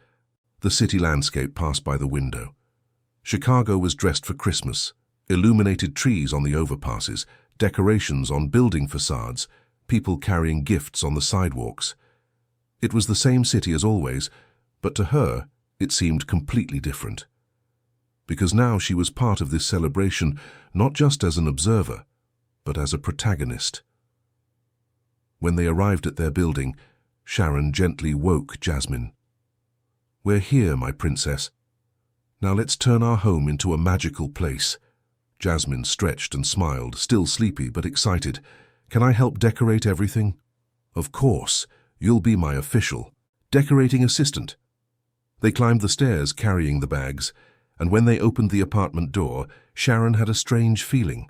The city landscape passed by the window. Chicago was dressed for Christmas. Illuminated trees on the overpasses, decorations on building facades, people carrying gifts on the sidewalks. It was the same city as always, but to her it seemed completely different. Because now she was part of this celebration, not just as an observer, but as a protagonist. When they arrived at their building, Sharon gently woke Jasmine. "We're here, my princess. Now let's turn our home into a magical place." Jasmine stretched and smiled, still sleepy but excited. "Can I help decorate everything?" "Of course. You'll be my official decorating assistant." They climbed the stairs carrying the bags, and when they opened the apartment door, Sharon had a strange feeling.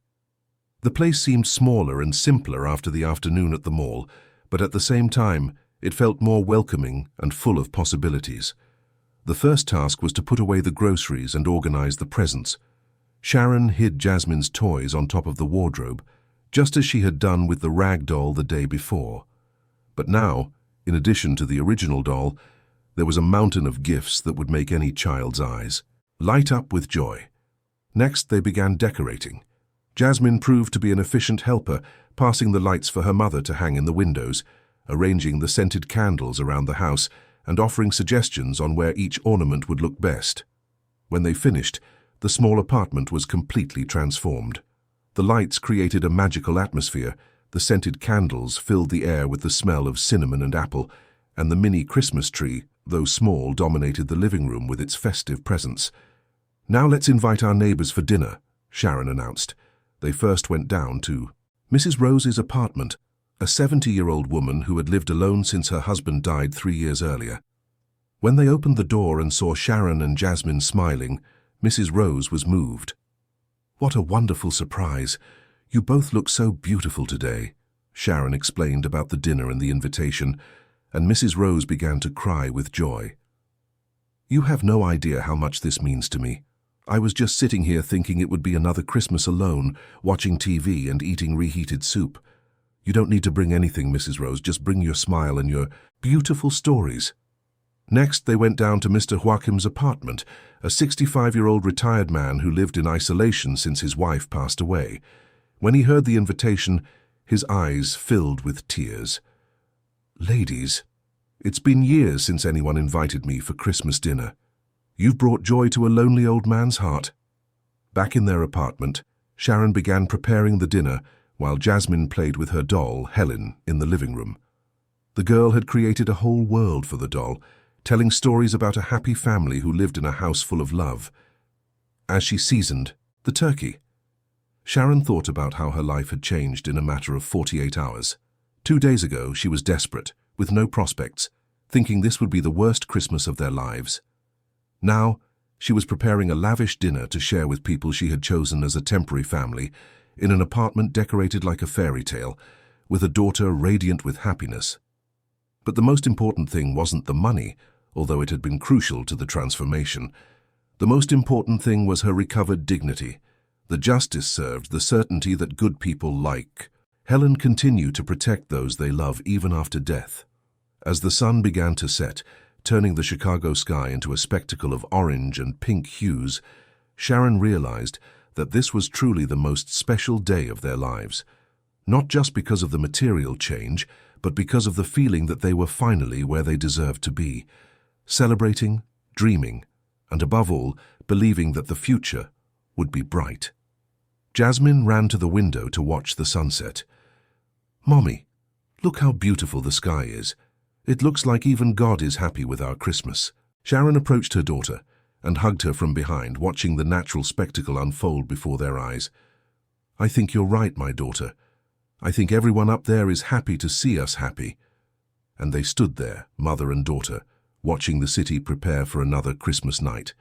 The place seemed smaller and simpler after the afternoon at the mall, but at the same time, it felt more welcoming and full of possibilities. The first task was to put away the groceries and organize the presents. Sharon hid Jasmine's toys on top of the wardrobe, just as she had done with the rag doll the day before. But now, in addition to the original doll, there was a mountain of gifts that would make any child's eyes light up with joy. Next, they began decorating. Jasmine proved to be an efficient helper, passing the lights for her mother to hang in the windows, arranging the scented candles around the house, and offering suggestions on where each ornament would look best. When they finished, the small apartment was completely transformed. The lights created a magical atmosphere, the scented candles filled the air with the smell of cinnamon and apple, and the mini Christmas tree, though small, dominated the living room with its festive presence. "Now let's invite our neighbors for dinner," Sharon announced. They first went down to Mrs. Rose's apartment, a 70-year-old woman who had lived alone since her husband died 3 years earlier. When they opened the door and saw Sharon and Jasmine smiling, Mrs. Rose was moved. "What a wonderful surprise. You both look so beautiful today," Sharon explained about the dinner and the invitation, and Mrs. Rose began to cry with joy. "You have no idea how much this means to me. I was just sitting here thinking it would be another Christmas alone, watching TV and eating reheated soup. You don't need to bring anything, Mrs. Rose, just bring your smile and your beautiful stories." Next, they went down to Mr. Joachim's apartment, a 65-year-old retired man who lived in isolation since his wife passed away. When he heard the invitation, his eyes filled with tears. "Ladies, It's been years since anyone invited me for Christmas dinner. You've brought joy to a lonely old man's heart." Back in their apartment, Sharon began preparing the dinner while Jasmine played with her doll, Helen, in the living room. The girl had created a whole world for the doll, telling stories about a happy family who lived in a house full of love. As she seasoned the turkey, Sharon thought about how her life had changed in a matter of 48 hours. 2 days ago, she was desperate, with no prospects, thinking this would be the worst Christmas of their lives. Now, she was preparing a lavish dinner to share with people she had chosen as a temporary family, in an apartment decorated like a fairy tale, with a daughter radiant with happiness. But the most important thing wasn't the money, although it had been crucial to the transformation. The most important thing was her recovered dignity. The justice served the certainty that good people like Helen continue to protect those they love even after death. As the sun began to set, turning the Chicago sky into a spectacle of orange and pink hues, Sharon realized that this was truly the most special day of their lives. Not just because of the material change, but because of the feeling that they were finally where they deserved to be, celebrating, dreaming, and above all, believing that the future would be bright. Jasmine ran to the window to watch the sunset. "Mommy, look how beautiful the sky is. It looks like even God is happy with our Christmas." Sharon approached her daughter and hugged her from behind, watching the natural spectacle unfold before their eyes. "I think you're right, my daughter. I think everyone up there is happy to see us happy." And they stood there, mother and daughter, watching the city prepare for another Christmas night.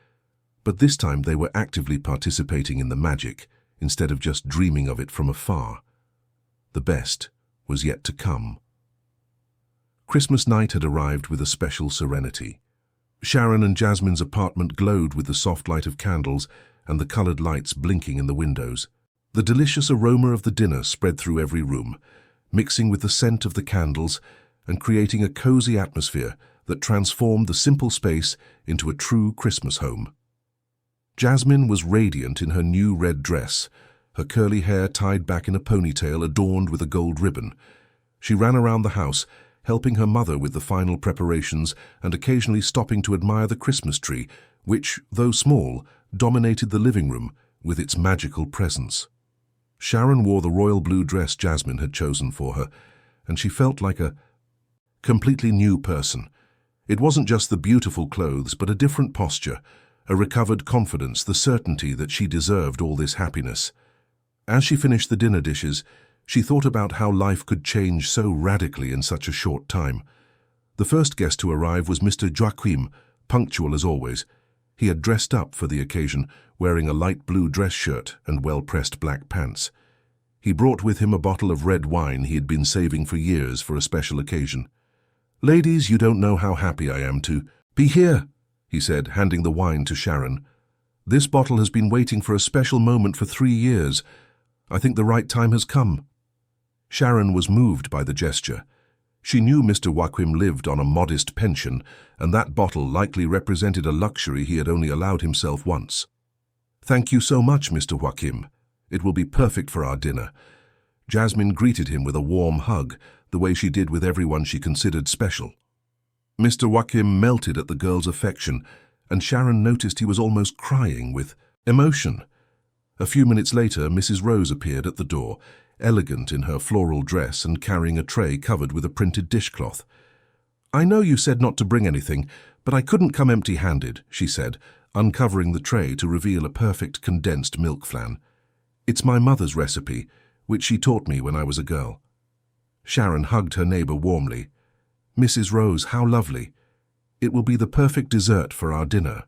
But this time they were actively participating in the magic, instead of just dreaming of it from afar. The best was yet to come. Christmas night had arrived with a special serenity. Sharon and Jasmine's apartment glowed with the soft light of candles and the colored lights blinking in the windows. The delicious aroma of the dinner spread through every room, mixing with the scent of the candles and creating a cozy atmosphere that transformed the simple space into a true Christmas home. Jasmine was radiant in her new red dress, her curly hair tied back in a ponytail adorned with a gold ribbon. She ran around the house, helping her mother with the final preparations and occasionally stopping to admire the Christmas tree, which, though small, dominated the living room with its magical presence. Sharon wore the royal blue dress Jasmine had chosen for her, and she felt like a completely new person. It wasn't just the beautiful clothes, but a different posture, a recovered confidence, the certainty that she deserved all this happiness. As she finished the dinner dishes, she thought about how life could change so radically in such a short time. The first guest to arrive was Mr. Joachim, punctual as always. He had dressed up for the occasion, wearing a light blue dress shirt and well-pressed black pants. He brought with him a bottle of red wine he had been saving for years for a special occasion. "Ladies, you don't know how happy I am to be here," he said, handing the wine to Sharon. "This bottle has been waiting for a special moment for 3 years. I think the right time has come." Sharon was moved by the gesture. She knew Mr. Joachim lived on a modest pension, and that bottle likely represented a luxury he had only allowed himself once. "Thank you so much, Mr. Joachim. It will be perfect for our dinner." Jasmine greeted him with a warm hug, the way she did with everyone she considered special. Mr. Joachim melted at the girl's affection, and Sharon noticed he was almost crying with emotion. A few minutes later, Mrs. Rose appeared at the door, elegant in her floral dress and carrying a tray covered with a printed dishcloth. "I know you said not to bring anything, but I couldn't come empty-handed," she said, uncovering the tray to reveal a perfect condensed milk flan. "It's my mother's recipe, which she taught me when I was a girl." Sharon hugged her neighbor warmly. "Mrs. Rose, how lovely. It will be the perfect dessert for our dinner."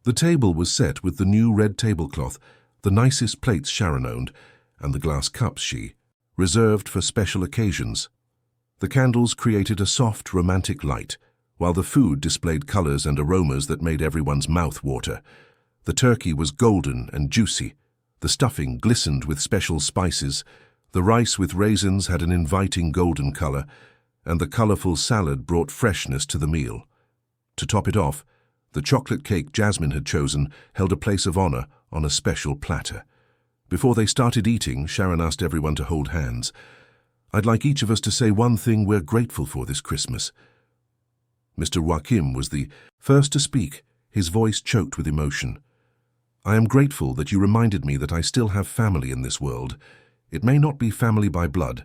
The table was set with the new red tablecloth, the nicest plates Sharon owned, and the glass cups she reserved for special occasions. The candles created a soft, romantic light, while the food displayed colors and aromas that made everyone's mouth water. The turkey was golden and juicy. The stuffing glistened with special spices. The rice with raisins had an inviting golden color, and the colorful salad brought freshness to the meal. To top it off, the chocolate cake Jasmine had chosen held a place of honor on a special platter. Before they started eating, Sharon asked everyone to hold hands. "I'd like each of us to say one thing we're grateful for this Christmas." Mr. Joachim was the first to speak, his voice choked with emotion. I am grateful that you reminded me that I still have family in this world. It may not be family by blood,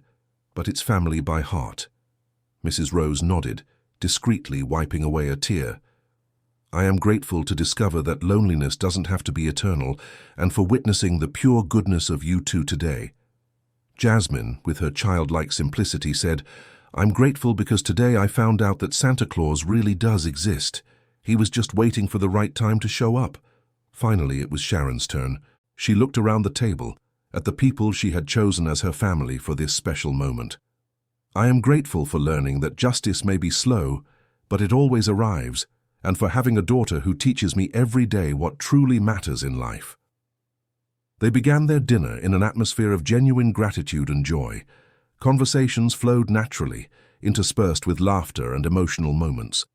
but it's family by heart. Mrs. Rose nodded, discreetly wiping away a tear. I am grateful to discover that loneliness doesn't have to be eternal, and for witnessing the pure goodness of you two today. Jasmine, with her childlike simplicity, said, I'm grateful because today I found out that Santa Claus really does exist. He was just waiting for the right time to show up. Finally, it was Sharon's turn. She looked around the table, at the people she had chosen as her family for this special moment. I am grateful for learning that justice may be slow, but it always arrives, and for having a daughter who teaches me every day what truly matters in life. They began their dinner in an atmosphere of genuine gratitude and joy. Conversations flowed naturally, interspersed with laughter and emotional moments.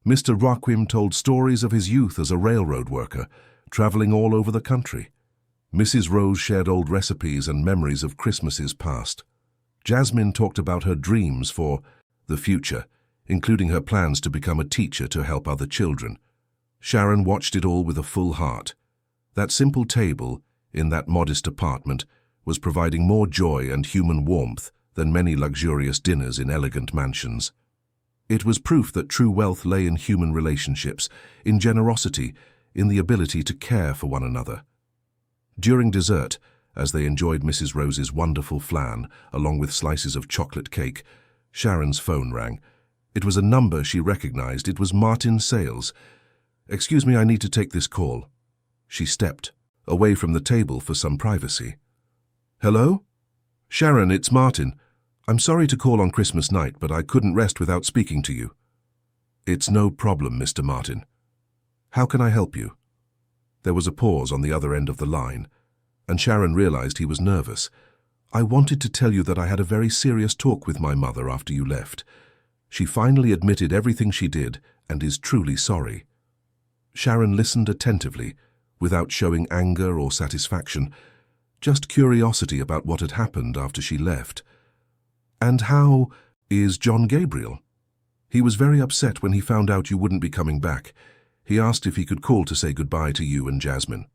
Mr. Joachim told stories of his youth as a railroad worker, traveling all over the country. Mrs. Rose shared old recipes and memories of Christmases past. Jasmine talked about her dreams for the future, including her plans to become a teacher to help other children. Sharon watched it all with a full heart. That simple table, in that modest apartment, was providing more joy and human warmth than many luxurious dinners in elegant mansions. It was proof that true wealth lay in human relationships, in generosity, in the ability to care for one another. During dessert, as they enjoyed Mrs. Rose's wonderful flan, along with slices of chocolate cake, Sharon's phone rang. It was a number she recognized. It was Martin Sales. Excuse me, I need to take this call. She stepped away from the table for some privacy. Hello? Sharon, it's Martin. I'm sorry to call on Christmas night, but I couldn't rest without speaking to you. It's no problem, Mr. Martin. How can I help you? There was a pause on the other end of the line, and Sharon realized he was nervous. I wanted to tell you that I had a very serious talk with my mother after you left. She finally admitted everything she did and is truly sorry. Sharon listened attentively, without showing anger or satisfaction, just curiosity about what had happened after she left. And how is John Gabriel? He was very upset when he found out you wouldn't be coming back. He asked if he could call to say goodbye to you and Jasmine.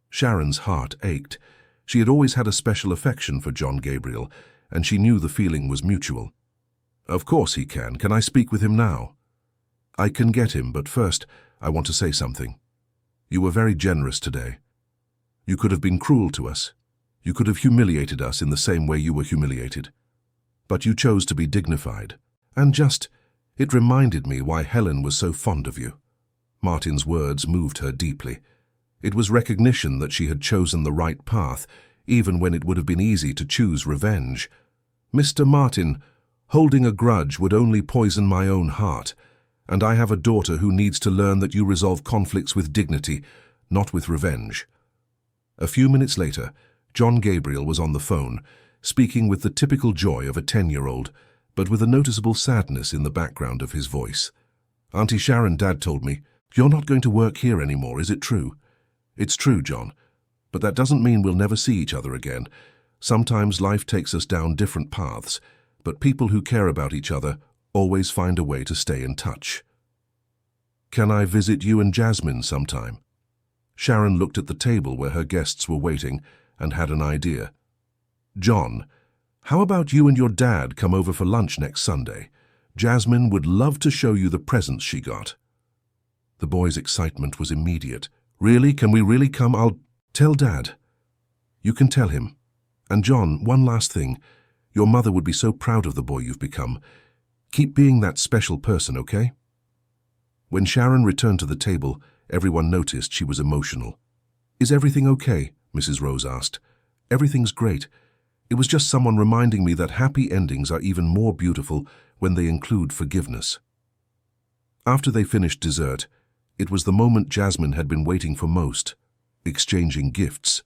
Sharon's heart ached. She had always had a special affection for John Gabriel, and she knew the feeling was mutual. Of course he can. Can I speak with him now? I can get him, but first I want to say something. You were very generous today. You could have been cruel to us. You could have humiliated us in the same way you were humiliated. But you chose to be dignified. And it reminded me why Helen was so fond of you. Martin's words moved her deeply. It was recognition that she had chosen the right path, even when it would have been easy to choose revenge. Mr. Martin, holding a grudge would only poison my own heart, and I have a daughter who needs to learn that you resolve conflicts with dignity, not with revenge. A few minutes later, John Gabriel was on the phone, speaking with the typical joy of a 10-year-old, but with a noticeable sadness in the background of his voice. Auntie Sharon, Dad told me, you're not going to work here anymore, is it true? It's true, John, but that doesn't mean we'll never see each other again. Sometimes life takes us down different paths, but people who care about each other always find a way to stay in touch. Can I visit you and Jasmine sometime? Sharon looked at the table where her guests were waiting and had an idea. John, how about you and your dad come over for lunch next Sunday? Jasmine would love to show you the presents she got. The boy's excitement was immediate. Really? Can we really come? I'll tell Dad. You can tell him. And John, one last thing. Your mother would be so proud of the boy you've become. Keep being that special person, okay? When Sharon returned to the table, everyone noticed she was emotional. Is everything okay? Mrs. Rose asked. Everything's great. It was just someone reminding me that happy endings are even more beautiful when they include forgiveness. After they finished dessert, it was the moment Jasmine had been waiting for most, exchanging gifts.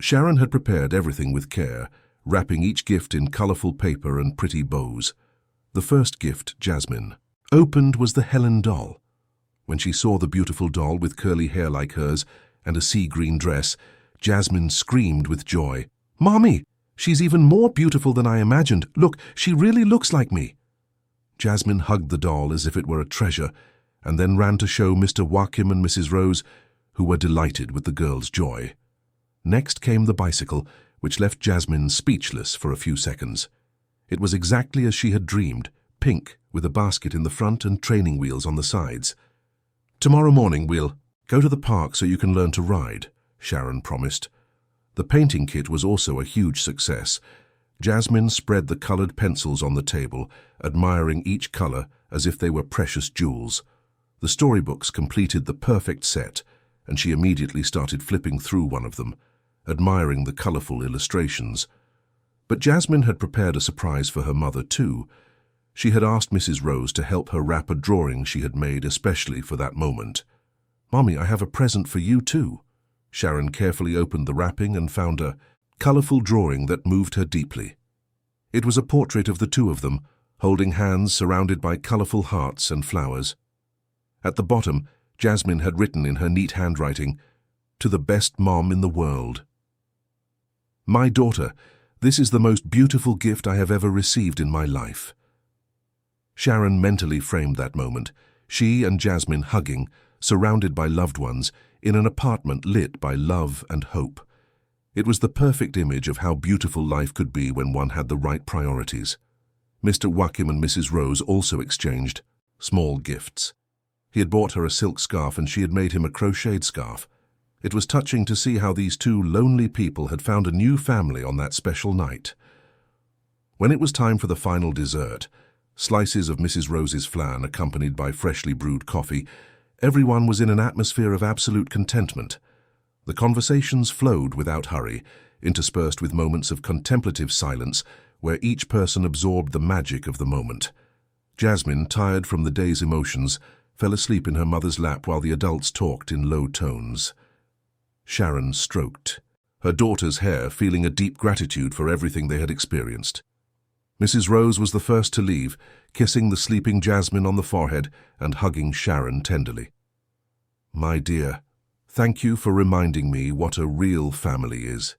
Sharon had prepared everything with care, wrapping each gift in colorful paper and pretty bows. The first gift Jasmine opened was the Helen doll. When she saw the beautiful doll with curly hair like hers and a sea-green dress, Jasmine screamed with joy. Mommy, she's even more beautiful than I imagined. Look, she really looks like me. Jasmine hugged the doll as if it were a treasure, and then ran to show Mr. Joachim and Mrs. Rose, who were delighted with the girl's joy. Next came the bicycle, which left Jasmine speechless for a few seconds. It was exactly as she had dreamed, pink, with a basket in the front and training wheels on the sides. "Tomorrow morning we'll go to the park so you can learn to ride," Sharon promised. The painting kit was also a huge success. Jasmine spread the colored pencils on the table, admiring each color as if they were precious jewels. The storybooks completed the perfect set, and she immediately started flipping through one of them, admiring the colorful illustrations. But Jasmine had prepared a surprise for her mother too. She had asked Mrs. Rose to help her wrap a drawing she had made especially for that moment. "Mommy, I have a present for you too." Sharon carefully opened the wrapping and found a colorful drawing that moved her deeply. It was a portrait of the two of them, holding hands surrounded by colorful hearts and flowers. At the bottom, Jasmine had written in her neat handwriting, "To the best mom in the world. My daughter, this is the most beautiful gift I have ever received in my life." Sharon mentally framed that moment, she and Jasmine hugging, surrounded by loved ones, in an apartment lit by love and hope. It was the perfect image of how beautiful life could be when one had the right priorities. Mr. Joachim and Mrs. Rose also exchanged small gifts. He had bought her a silk scarf and she had made him a crocheted scarf. It was touching to see how these two lonely people had found a new family on that special night. When it was time for the final dessert, slices of Mrs. Rose's flan accompanied by freshly brewed coffee, everyone was in an atmosphere of absolute contentment. The conversations flowed without hurry, interspersed with moments of contemplative silence where each person absorbed the magic of the moment. Jasmine, tired from the day's emotions, fell asleep in her mother's lap while the adults talked in low tones. Sharon stroked her daughter's hair, feeling a deep gratitude for everything they had experienced. Mrs. Rose was the first to leave, kissing the sleeping Jasmine on the forehead and hugging Sharon tenderly. "My dear, thank you for reminding me what a real family is.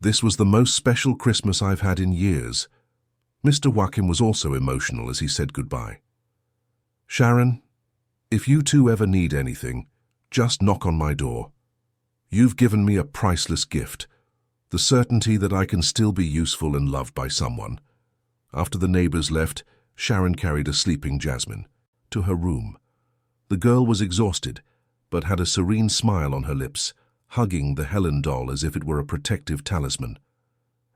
This was the most special Christmas I've had in years." Mr. Joachim was also emotional as he said goodbye. "Sharon, if you two ever need anything, just knock on my door. You've given me a priceless gift, the certainty that I can still be useful and loved by someone." After the neighbors left, Sharon carried a sleeping Jasmine to her room. The girl was exhausted, but had a serene smile on her lips, hugging the Helen doll as if it were a protective talisman.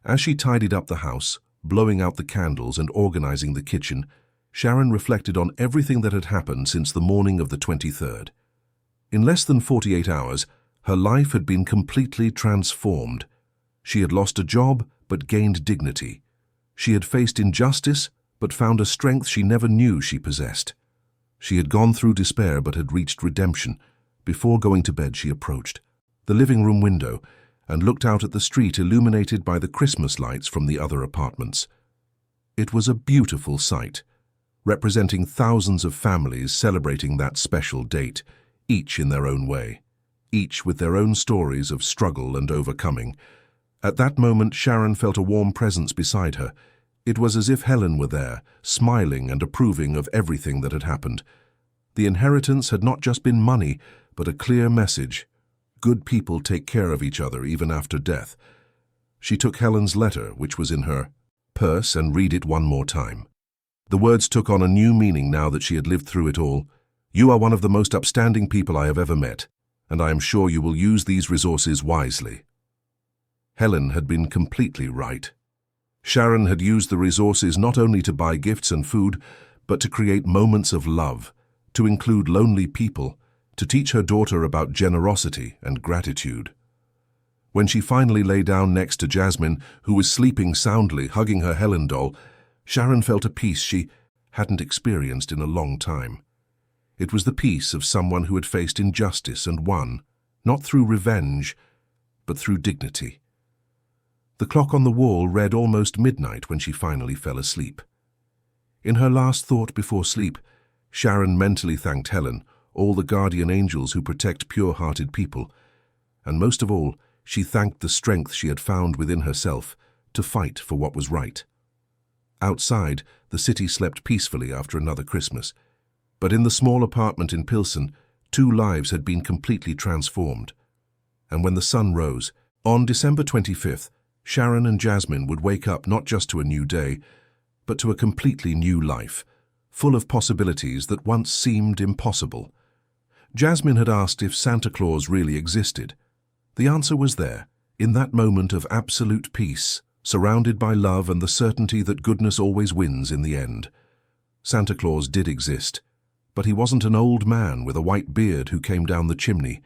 As she tidied up the house, blowing out the candles and organizing the kitchen, Sharon reflected on everything that had happened since the morning of the 23rd. In less than 48 hours, her life had been completely transformed. She had lost a job, but gained dignity. She had faced injustice, but found a strength she never knew she possessed. She had gone through despair, but had reached redemption. Before going to bed, she approached the living room window and looked out at the street illuminated by the Christmas lights from the other apartments. It was a beautiful sight, representing thousands of families celebrating that special date, each in their own way, each with their own stories of struggle and overcoming. At that moment, Sharon felt a warm presence beside her. It was as if Helen were there, smiling and approving of everything that had happened. The inheritance had not just been money, but a clear message. Good people take care of each other even after death. She took Helen's letter, which was in her purse, and read it one more time. The words took on a new meaning now that she had lived through it all. "You are one of the most upstanding people I have ever met, and I am sure you will use these resources wisely." Helen had been completely right. Sharon had used the resources not only to buy gifts and food, but to create moments of love, to include lonely people, to teach her daughter about generosity and gratitude. When she finally lay down next to Jasmine, who was sleeping soundly, hugging her Helen doll, Sharon felt a peace she hadn't experienced in a long time. It was the peace of someone who had faced injustice and won, not through revenge, but through dignity. The clock on the wall read almost midnight when she finally fell asleep. In her last thought before sleep, Sharon mentally thanked Helen, all the guardian angels who protect pure-hearted people, and most of all, she thanked the strength she had found within herself to fight for what was right. Outside, the city slept peacefully after another Christmas. But in the small apartment in Pilsen, two lives had been completely transformed. And when the sun rose, on December 25th, Sharon and Jasmine would wake up not just to a new day, but to a completely new life, full of possibilities that once seemed impossible. Jasmine had asked if Santa Claus really existed. The answer was there, in that moment of absolute peace, surrounded by love and the certainty that goodness always wins in the end. Santa Claus did exist, but he wasn't an old man with a white beard who came down the chimney.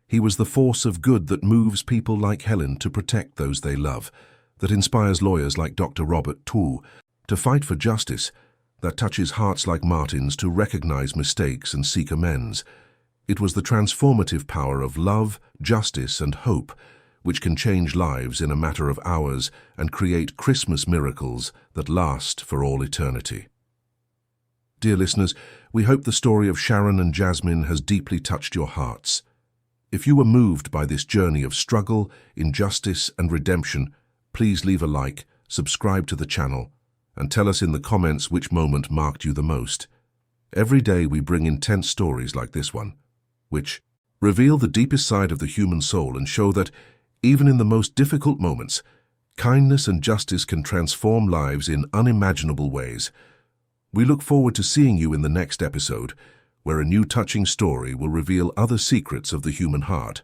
He was the force of good that moves people like Helen to protect those they love, that inspires lawyers like Dr. Robert Too to fight for justice, that touches hearts like Martin's to recognize mistakes and seek amends. It was the transformative power of love, justice, and hope, which can change lives in a matter of hours and create Christmas miracles that last for all eternity. Dear listeners, we hope the story of Sharon and Jasmine has deeply touched your hearts. If you were moved by this journey of struggle, injustice, and redemption, please leave a like, subscribe to the channel, and tell us in the comments which moment marked you the most. Every day we bring intense stories like this one, which reveal the deepest side of the human soul and show that, even in the most difficult moments, kindness and justice can transform lives in unimaginable ways. We look forward to seeing you in the next episode, where a new touching story will reveal other secrets of the human heart.